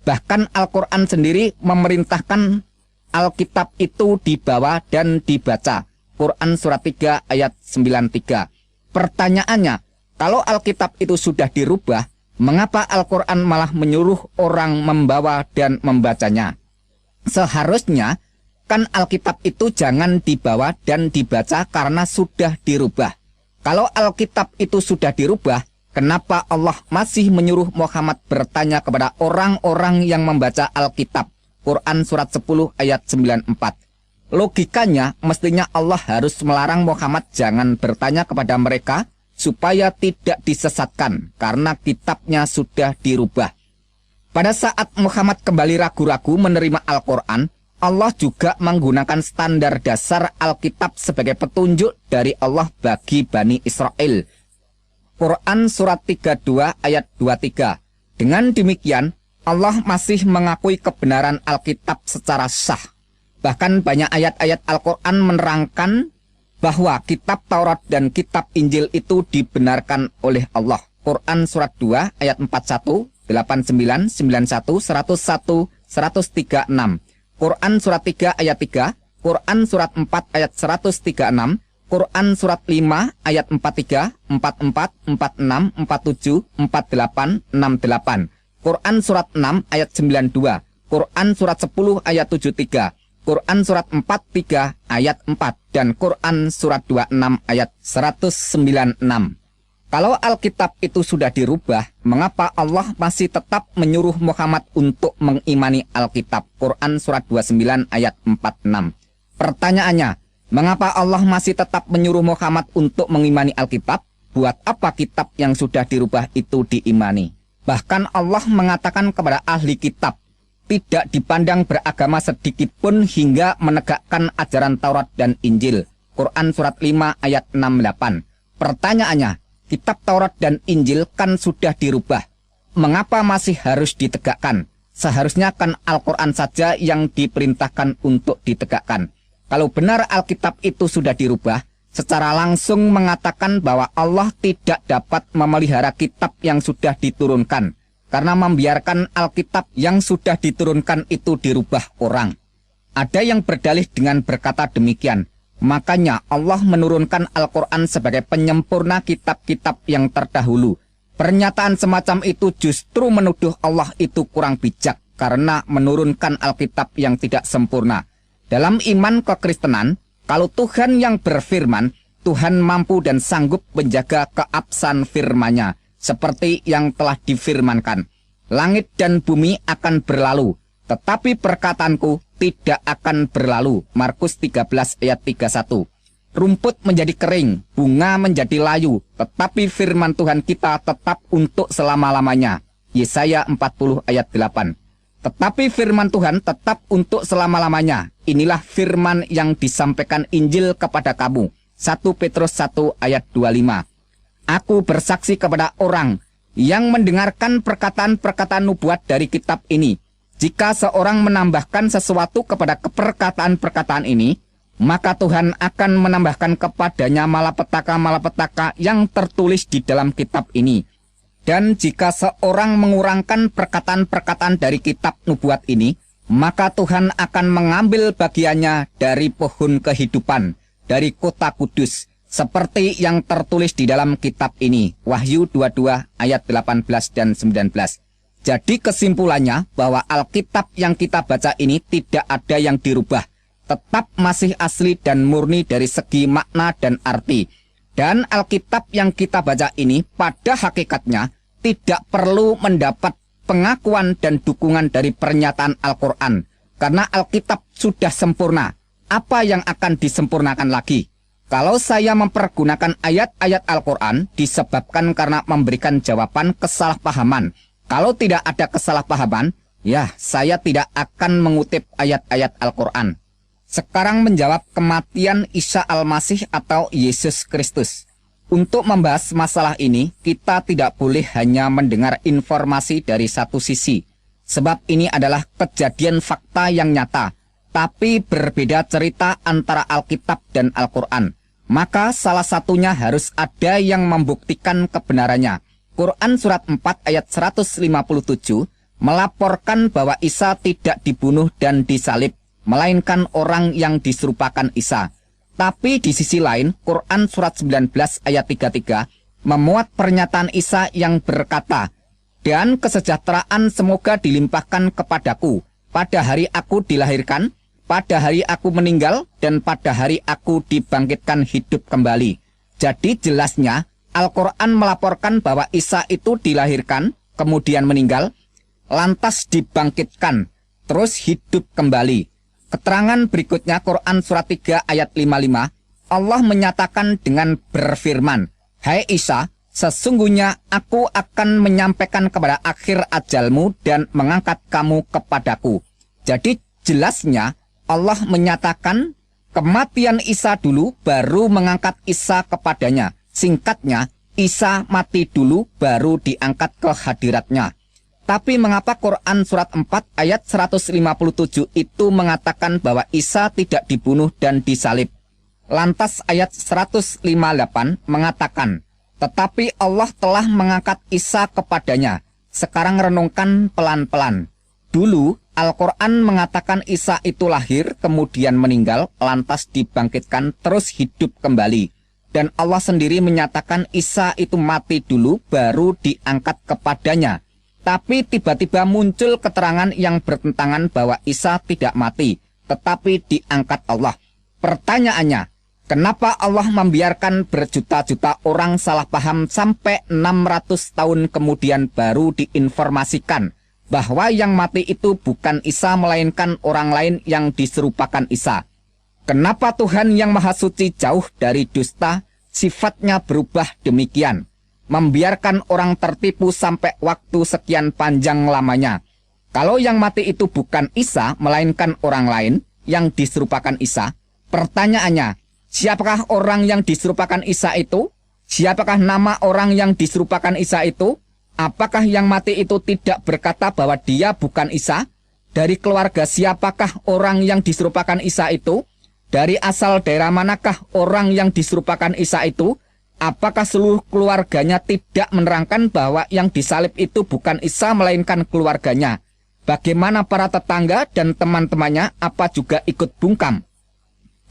Bahkan Al-Quran sendiri memerintahkan Alkitab itu dibawa dan dibaca. Quran surat 3 ayat 93. Pertanyaannya, kalau Alkitab itu sudah dirubah, mengapa Al-Quran malah menyuruh orang membawa dan membacanya? Seharusnya kan Alkitab itu jangan dibawa dan dibaca karena sudah dirubah. Kalau Alkitab itu sudah dirubah, kenapa Allah masih menyuruh Muhammad bertanya kepada orang-orang yang membaca Alkitab? Quran surat 10 ayat 94. Logikanya mestinya Allah harus melarang Muhammad jangan bertanya kepada mereka supaya tidak disesatkan karena kitabnya sudah dirubah. Pada saat Muhammad kembali ragu-ragu menerima Al-Quran, Allah juga menggunakan standar dasar Alkitab sebagai petunjuk dari Allah bagi Bani Israel. Quran surat 32 ayat 23. Dengan demikian, Allah masih mengakui kebenaran Alkitab secara sah. Bahkan banyak ayat-ayat Al-Quran menerangkan bahwa kitab Taurat dan kitab Injil itu dibenarkan oleh Allah. Quran surat 2 ayat 41, 89, 91, 101, 136. Quran surat 3 ayat 3, Quran surat 4 ayat 136, Quran surat 5 ayat 43, 44, 46, 47, 48, 68. Quran surat 6 ayat 92, Quran surat 10 ayat 73, Quran surat 43 ayat 4, dan Quran surat 26 ayat 196. Kalau Alkitab itu sudah dirubah, mengapa Allah masih tetap menyuruh Muhammad untuk mengimani Alkitab? Quran surat 29 ayat 46. Pertanyaannya, mengapa Allah masih tetap menyuruh Muhammad untuk mengimani Alkitab? Buat apa kitab yang sudah dirubah itu diimani? Bahkan Allah mengatakan kepada ahli kitab, tidak dipandang beragama sedikit pun hingga menegakkan ajaran Taurat dan Injil. Quran surat 5 ayat 68. Pertanyaannya, kitab Taurat dan Injil kan sudah dirubah. Mengapa masih harus ditegakkan? Seharusnya kan Al-Quran saja yang diperintahkan untuk ditegakkan. Kalau benar Alkitab itu sudah dirubah, secara langsung mengatakan bahwa Allah tidak dapat memelihara kitab yang sudah diturunkan, karena membiarkan Alkitab yang sudah diturunkan itu dirubah orang. Ada yang berdalih dengan berkata demikian, makanya Allah menurunkan Al-Quran sebagai penyempurna kitab-kitab yang terdahulu. Pernyataan semacam itu justru menuduh Allah itu kurang bijak karena menurunkan Alkitab yang tidak sempurna. Dalam iman kekristenan, kalau Tuhan yang berfirman, Tuhan mampu dan sanggup menjaga keabsahan firman-Nya, seperti yang telah difirmankan. Langit dan bumi akan berlalu, tetapi perkataanku tidak akan berlalu. Markus 13 ayat 31. Rumput menjadi kering, bunga menjadi layu, tetapi firman Tuhan kita tetap untuk selama-lamanya. Yesaya 40 ayat 8. Tetapi firman Tuhan tetap untuk selama-lamanya. Inilah firman yang disampaikan Injil kepada kamu. 1 Petrus 1 ayat 25. Aku bersaksi kepada orang yang mendengarkan perkataan-perkataan nubuat dari kitab ini. Jika seorang menambahkan sesuatu kepada perkataan-perkataan ini, maka Tuhan akan menambahkan kepadanya malapetaka-malapetaka yang tertulis di dalam kitab ini. Dan jika seorang mengurangkan perkataan-perkataan dari kitab nubuat ini, maka Tuhan akan mengambil bagiannya dari pohon kehidupan, dari kota kudus, seperti yang tertulis di dalam kitab ini. Wahyu 22 ayat 18 dan 19. Jadi kesimpulannya bahwa Alkitab yang kita baca ini tidak ada yang dirubah, tetap masih asli dan murni dari segi makna dan arti. Dan Alkitab yang kita baca ini pada hakikatnya tidak perlu mendapat pengakuan dan dukungan dari pernyataan Al-Quran. Karena Alkitab sudah sempurna. Apa yang akan disempurnakan lagi? Kalau saya mempergunakan ayat-ayat Al-Quran disebabkan karena memberikan jawaban kesalahpahaman. Kalau tidak ada kesalahpahaman, ya saya tidak akan mengutip ayat-ayat Al-Quran. Sekarang menjawab kematian Isa Al-Masih atau Yesus Kristus. Untuk membahas masalah ini, kita tidak boleh hanya mendengar informasi dari satu sisi. Sebab ini adalah kejadian fakta yang nyata, tapi berbeda cerita antara Alkitab dan Al-Quran. Maka salah satunya harus ada yang membuktikan kebenarannya. Quran surat 4 ayat 157 melaporkan bahwa Isa tidak dibunuh dan disalib, melainkan orang yang diserupakan Isa. Tapi di sisi lain, Quran surat 19 ayat 33 memuat pernyataan Isa yang berkata, dan kesejahteraan semoga dilimpahkan kepadaku pada hari aku dilahirkan, pada hari aku meninggal, dan pada hari aku dibangkitkan hidup kembali. Jadi jelasnya, Al-Quran melaporkan bahwa Isa itu dilahirkan, kemudian meninggal, lantas dibangkitkan, terus hidup kembali. Keterangan berikutnya Quran surat 3 ayat 55, Allah menyatakan dengan berfirman, hai Isa, sesungguhnya aku akan menyampaikan kepada akhir ajalmu dan mengangkat kamu kepadaku. Jadi jelasnya Allah menyatakan kematian Isa dulu baru mengangkat Isa kepadanya. Singkatnya, Isa mati dulu baru diangkat ke hadiratnya. Tapi mengapa Quran surat 4 ayat 157 itu mengatakan bahwa Isa tidak dibunuh dan disalib? Lantas ayat 158 mengatakan, tetapi Allah telah mengangkat Isa kepadanya. Sekarang renungkan pelan-pelan. Dulu Al-Quran mengatakan Isa itu lahir, kemudian meninggal, lantas dibangkitkan, terus hidup kembali. Dan Allah sendiri menyatakan Isa itu mati dulu, baru diangkat kepadanya. Tapi tiba-tiba muncul keterangan yang bertentangan bahwa Isa tidak mati, tetapi diangkat Allah. Pertanyaannya, kenapa Allah membiarkan berjuta-juta orang salah paham sampai 600 tahun kemudian baru diinformasikan bahwa yang mati itu bukan Isa melainkan orang lain yang diserupakan Isa? Kenapa Tuhan yang Maha Suci jauh dari dusta, sifatnya berubah demikian? Membiarkan orang tertipu sampai waktu sekian panjang lamanya. Kalau yang mati itu bukan Isa, melainkan orang lain yang diserupakan Isa, pertanyaannya, siapakah orang yang diserupakan Isa itu? Siapakah nama orang yang diserupakan Isa itu? Apakah yang mati itu tidak berkata bahwa dia bukan Isa? Dari keluarga siapakah orang yang diserupakan Isa itu? Dari asal daerah manakah orang yang diserupakan Isa itu? Apakah seluruh keluarganya tidak menerangkan bahwa yang disalib itu bukan Isa melainkan keluarganya? Bagaimana para tetangga dan teman-temannya apa juga ikut bungkam?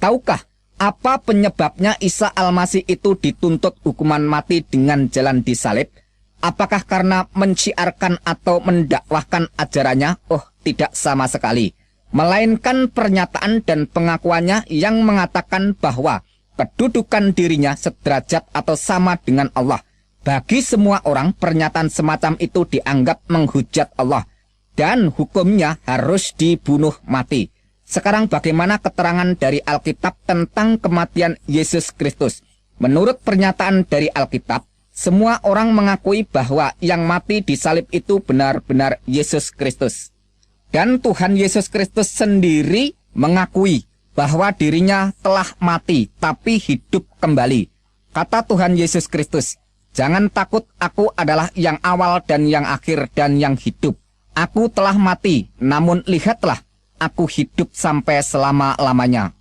Tahukah apa penyebabnya Isa Al-Masih itu dituntut hukuman mati dengan jalan disalib? Apakah karena menciarkan atau mendakwahkan ajarannya? Oh, tidak sama sekali. Melainkan pernyataan dan pengakuannya yang mengatakan bahwa kedudukan dirinya sederajat atau sama dengan Allah. Bagi semua orang, pernyataan semacam itu dianggap menghujat Allah dan hukumnya harus dibunuh mati. Sekarang bagaimana keterangan dari Alkitab tentang kematian Yesus Kristus? Menurut pernyataan dari Alkitab, semua orang mengakui bahwa yang mati di salib itu benar-benar Yesus Kristus. Dan Tuhan Yesus Kristus sendiri mengakui bahwa dirinya telah mati tapi hidup kembali. Kata Tuhan Yesus Kristus, "Jangan takut, aku adalah yang awal dan yang akhir dan yang hidup. Aku telah mati, namun lihatlah, aku hidup sampai selama-lamanya."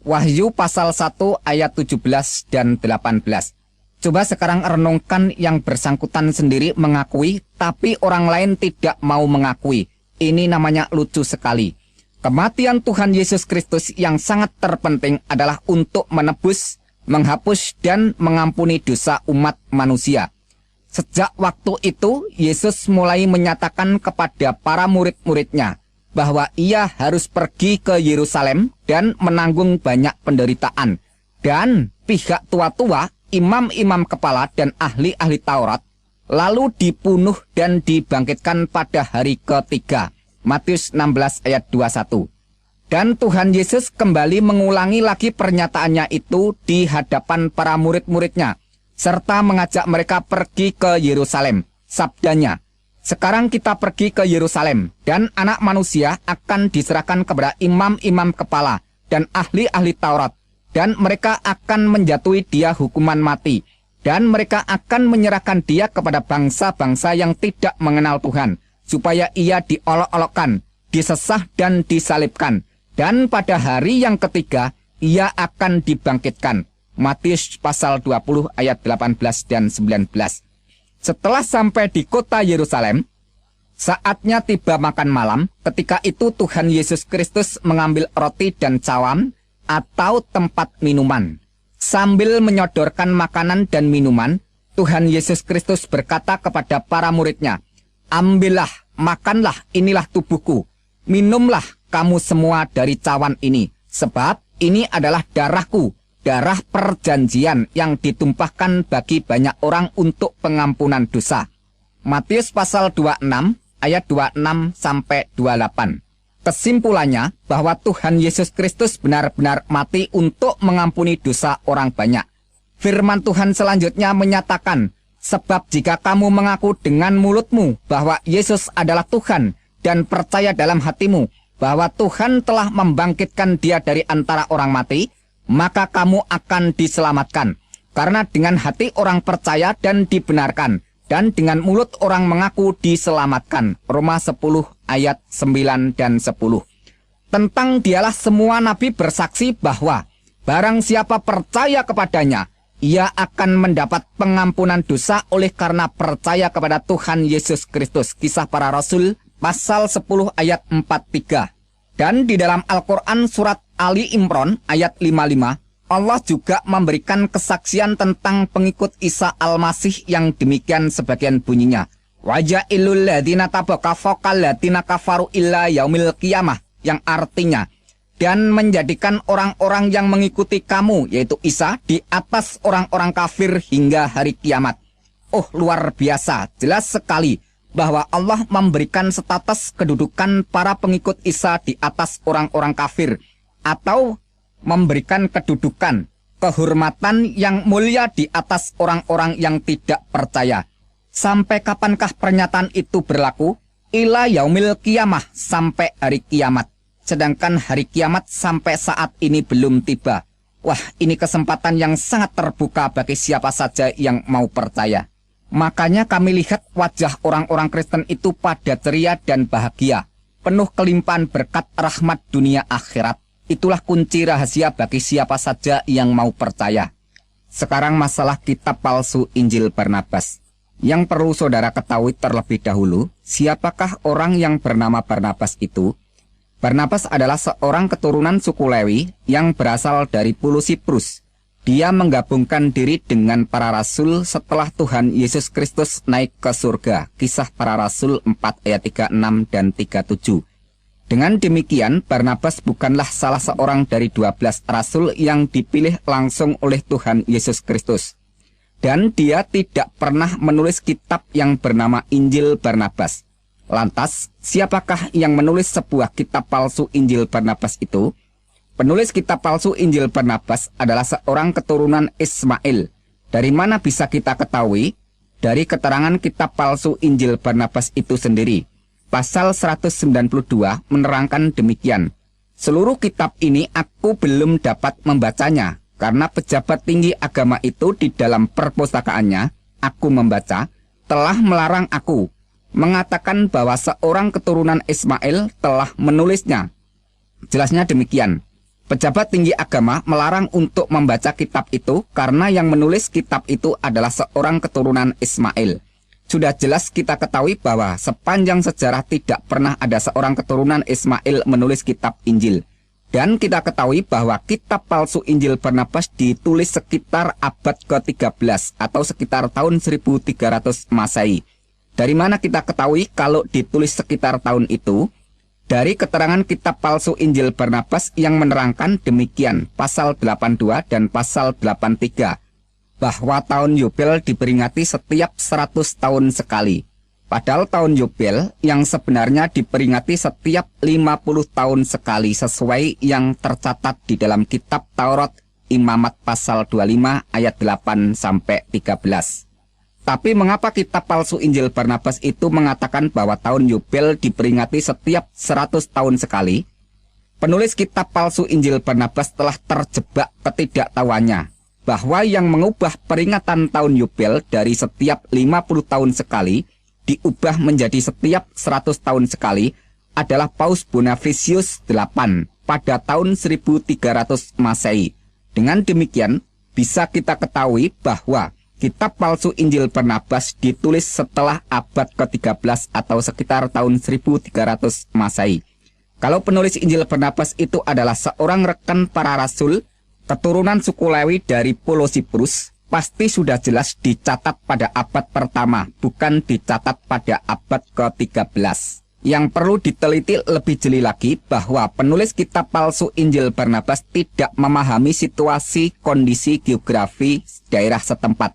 Wahyu pasal 1 ayat 17 dan 18. Coba sekarang renungkan yang bersangkutan sendiri mengakui, tapi orang lain tidak mau mengakui. Ini namanya lucu sekali. Kematian Tuhan Yesus Kristus yang sangat terpenting adalah untuk menebus, menghapus, dan mengampuni dosa umat manusia. Sejak waktu itu, Yesus mulai menyatakan kepada para murid-muridnya bahwa ia harus pergi ke Yerusalem dan menanggung banyak penderitaan. Dan pihak tua-tua, imam-imam kepala, dan ahli-ahli Taurat lalu dibunuh dan dibangkitkan pada hari ketiga. Matius 16 ayat 21. Dan Tuhan Yesus kembali mengulangi lagi pernyataannya itu di hadapan para murid-muridnya, serta mengajak mereka pergi ke Yerusalem. Sabdanya, "Sekarang kita pergi ke Yerusalem, dan anak manusia akan diserahkan kepada imam-imam kepala dan ahli-ahli Taurat, dan mereka akan menjatuhi dia hukuman mati, dan mereka akan menyerahkan dia kepada bangsa-bangsa yang tidak mengenal Tuhan, supaya ia diolok-olokkan, disesah dan disalibkan. Dan pada hari yang ketiga, ia akan dibangkitkan." Matius pasal 20 ayat 18 dan 19. Setelah sampai di kota Yerusalem, saatnya tiba makan malam. Ketika itu Tuhan Yesus Kristus mengambil roti dan cawan atau tempat minuman. Sambil menyodorkan makanan dan minuman, Tuhan Yesus Kristus berkata kepada para muridnya, "Ambillah, makanlah, inilah tubuhku. Minumlah kamu semua dari cawan ini, sebab ini adalah darahku, darah perjanjian yang ditumpahkan bagi banyak orang untuk pengampunan dosa." Matius pasal 26 ayat 26 sampai 28. Kesimpulannya bahwa Tuhan Yesus Kristus benar-benar mati untuk mengampuni dosa orang banyak. Firman Tuhan selanjutnya menyatakan, "Sebab jika kamu mengaku dengan mulutmu bahwa Yesus adalah Tuhan dan percaya dalam hatimu bahwa Tuhan telah membangkitkan dia dari antara orang mati, maka kamu akan diselamatkan. Karena dengan hati orang percaya dan dibenarkan, dan dengan mulut orang mengaku diselamatkan." Roma 10 ayat 9 dan 10. Tentang dialah semua nabi bersaksi bahwa barang siapa percaya kepadanya, ia akan mendapat pengampunan dosa oleh karena percaya kepada Tuhan Yesus Kristus. Kisah Para Rasul pasal 10 ayat 43. Dan di dalam Al-Quran surat Ali Imran ayat 55, Allah juga memberikan kesaksian tentang pengikut Isa Al-Masih yang demikian sebagian bunyinya. "Waja'ilul ladina tabaka fokal ladina kafaru illa yaumil qiyamah," yang artinya, "Dan menjadikan orang-orang yang mengikuti kamu," yaitu Isa, "di atas orang-orang kafir hingga hari kiamat." Oh, luar biasa, jelas sekali bahwa Allah memberikan status kedudukan para pengikut Isa di atas orang-orang kafir, atau memberikan kedudukan, kehormatan yang mulia di atas orang-orang yang tidak percaya. Sampai kapankah pernyataan itu berlaku? Ila yaumil qiyamah, sampai hari kiamat. Sedangkan hari kiamat sampai saat ini belum tiba. Wah, ini kesempatan yang sangat terbuka bagi siapa saja yang mau percaya. Makanya kami lihat wajah orang-orang Kristen itu pada ceria dan bahagia, penuh kelimpahan berkat rahmat dunia akhirat. Itulah kunci rahasia bagi siapa saja yang mau percaya. Sekarang masalah kitab palsu Injil Barnabas. Yang perlu saudara ketahui terlebih dahulu, siapakah orang yang bernama Barnabas itu? Barnabas adalah seorang keturunan suku Lewi yang berasal dari Pulau Siprus. Dia menggabungkan diri dengan para rasul setelah Tuhan Yesus Kristus naik ke surga. Kisah Para Rasul 4 ayat 36 dan 37. Dengan demikian, Barnabas bukanlah salah seorang dari 12 rasul yang dipilih langsung oleh Tuhan Yesus Kristus. Dan dia tidak pernah menulis kitab yang bernama Injil Barnabas. Lantas, siapakah yang menulis sebuah kitab palsu Injil Barnabas itu? Penulis kitab palsu Injil Barnabas adalah seorang keturunan Ismail. Dari mana bisa kita ketahui? Dari keterangan kitab palsu Injil Barnabas itu sendiri. Pasal 192 menerangkan demikian. Seluruh kitab ini aku belum dapat membacanya, karena pejabat tinggi agama itu di dalam perpustakaannya, aku membaca, telah melarang aku, mengatakan bahwa seorang keturunan Ismail telah menulisnya. Jelasnya demikian. Pejabat tinggi agama melarang untuk membaca kitab itu karena yang menulis kitab itu adalah seorang keturunan Ismail. Sudah jelas kita ketahui bahwa sepanjang sejarah tidak pernah ada seorang keturunan Ismail menulis kitab Injil. Dan kita ketahui bahwa kitab palsu Injil Barnabas ditulis sekitar abad ke-13 atau sekitar tahun 1300 Masehi. Dari mana kita ketahui kalau ditulis sekitar tahun itu? Dari keterangan kitab palsu Injil Barnabas yang menerangkan demikian, pasal 82 dan pasal 83, bahwa tahun Yubel diperingati setiap 100 tahun sekali. Padahal tahun Yubel yang sebenarnya diperingati setiap 50 tahun sekali sesuai yang tercatat di dalam kitab Taurat Imamat pasal 25 ayat 8 sampai 13. Tapi mengapa kitab palsu Injil Barnabas itu mengatakan bahwa tahun Yubel diperingati setiap 100 tahun sekali? Penulis kitab palsu Injil Barnabas telah terjebak ketidaktahuannya bahwa yang mengubah peringatan tahun Yubel dari setiap 50 tahun sekali diubah menjadi setiap 100 tahun sekali adalah Paus Bonifacius VIII pada tahun 1300 Masehi. Dengan demikian, bisa kita ketahui bahwa kitab palsu Injil Barnabas ditulis setelah abad ke-13 atau sekitar tahun 1300 Masehi. Kalau penulis Injil Barnabas itu adalah seorang rekan para rasul, keturunan suku Lewi dari Pulau Siprus, pasti sudah jelas dicatat pada abad pertama, bukan dicatat pada abad ke-13. Yang perlu diteliti lebih jeli lagi bahwa penulis kitab palsu Injil Barnabas tidak memahami situasi kondisi geografi daerah setempat.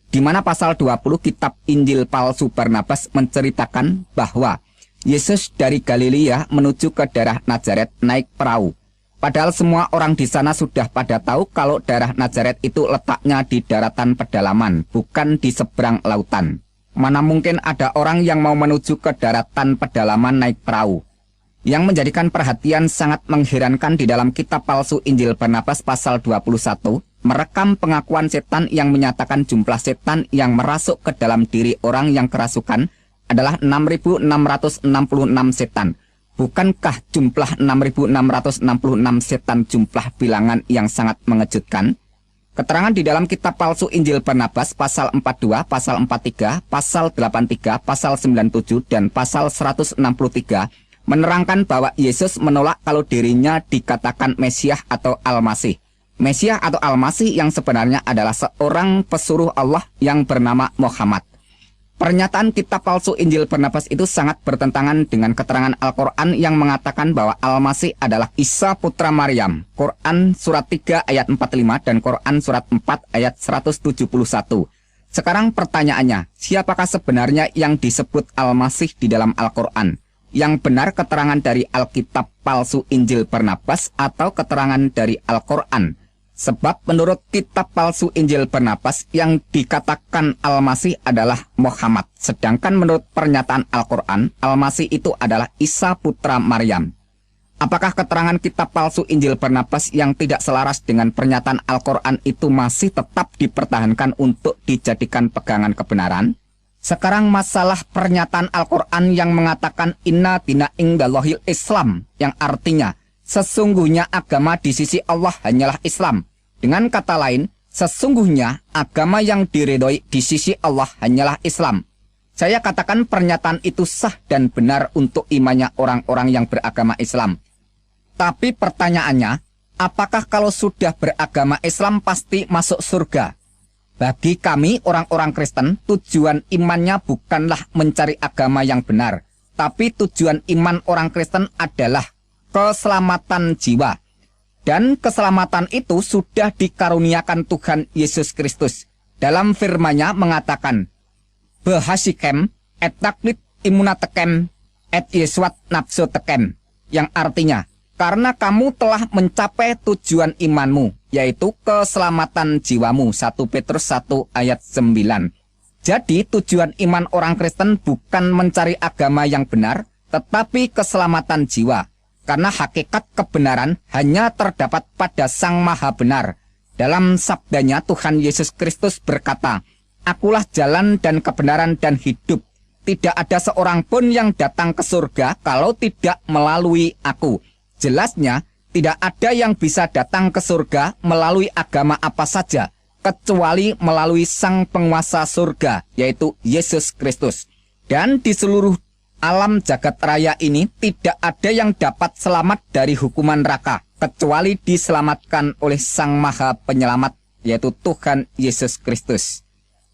Di mana pasal 20 kitab Injil palsu Barnabas menceritakan bahwa Yesus dari Galilea menuju ke daerah Nazaret naik perahu. Padahal semua orang di sana sudah pada tahu kalau daerah Nazaret itu letaknya di daratan pedalaman, bukan di seberang lautan. Mana mungkin ada orang yang mau menuju ke daratan pedalaman naik perahu. Yang menjadikan perhatian sangat mengherankan di dalam kitab palsu Injil Barnabas pasal 21, merekam pengakuan setan yang menyatakan jumlah setan yang merasuk ke dalam diri orang yang kerasukan adalah 6.666 setan. Bukankah jumlah 6.666 setan jumlah bilangan yang sangat mengejutkan? Keterangan di dalam kitab palsu Injil Barnabas pasal 42, pasal 43, pasal 83, pasal 97, dan pasal 163 menerangkan bahwa Yesus menolak kalau dirinya dikatakan Mesias atau Al-Masih. Mesias atau Al-Masih yang sebenarnya adalah seorang pesuruh Allah yang bernama Muhammad. Pernyataan kitab palsu Injil Barnabas itu sangat bertentangan dengan keterangan Al-Quran yang mengatakan bahwa Al-Masih adalah Isa putra Maryam. Quran surat 3 ayat 45 dan Quran surat 4 ayat 171. Sekarang pertanyaannya, siapakah sebenarnya yang disebut Al-Masih di dalam Al-Quran? Yang benar keterangan dari Alkitab palsu Injil Barnabas atau keterangan dari Al-Quran? Sebab menurut kitab palsu Injil Barnabas yang dikatakan Al-Masih adalah Muhammad. Sedangkan menurut pernyataan Al-Quran, Al-Masih itu adalah Isa putra Maryam. Apakah keterangan kitab palsu Injil Barnabas yang tidak selaras dengan pernyataan Al-Quran itu masih tetap dipertahankan untuk dijadikan pegangan kebenaran? Sekarang masalah pernyataan Al-Quran yang mengatakan Inna dina indallahil Islam, yang artinya Sesungguhnya agama di sisi Allah hanyalah Islam. Dengan kata lain, sesungguhnya agama yang diridhoi di sisi Allah hanyalah Islam. Saya katakan pernyataan itu sah dan benar untuk imannya orang-orang yang beragama Islam. Tapi pertanyaannya, apakah kalau sudah beragama Islam pasti masuk surga? Bagi kami orang-orang Kristen, tujuan imannya bukanlah mencari agama yang benar, tapi tujuan iman orang Kristen adalah keselamatan jiwa. Dan keselamatan itu sudah dikaruniakan Tuhan Yesus Kristus. Dalam firman-Nya mengatakan, Behasikem et taklit imunatekem et Yesuat nafsu tekem. Yang artinya, karena kamu telah mencapai tujuan imanmu, yaitu keselamatan jiwamu. 1 Petrus 1 ayat 9. Jadi tujuan iman orang Kristen bukan mencari agama yang benar, tetapi keselamatan jiwa. Karena hakikat kebenaran hanya terdapat pada Sang Maha Benar. Dalam sabdanya Tuhan Yesus Kristus berkata, Akulah jalan dan kebenaran dan hidup. Tidak ada seorang pun yang datang ke surga kalau tidak melalui aku. Jelasnya, tidak ada yang bisa datang ke surga melalui agama apa saja, kecuali melalui Sang Penguasa surga, yaitu Yesus Kristus. Dan di seluruh alam jagat raya ini tidak ada yang dapat selamat dari hukuman neraka, kecuali diselamatkan oleh Sang Maha Penyelamat, yaitu Tuhan Yesus Kristus.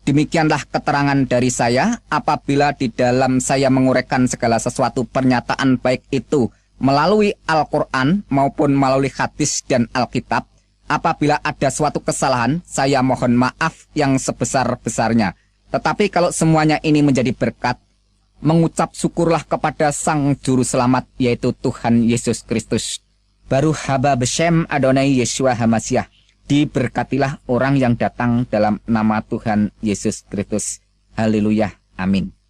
Demikianlah keterangan dari saya. Apabila di dalam saya menguraikan segala sesuatu pernyataan baik itu melalui Al-Quran maupun melalui hadis dan Alkitab, apabila ada suatu kesalahan, saya mohon maaf yang sebesar-besarnya. Tetapi kalau semuanya ini menjadi berkat, mengucap syukurlah kepada Sang Juru Selamat, yaitu Tuhan Yesus Kristus. Baruch haba beshem Adonai Yeshua Hamasyah. Diberkatilah orang yang datang dalam nama Tuhan Yesus Kristus. Haleluya. Amin.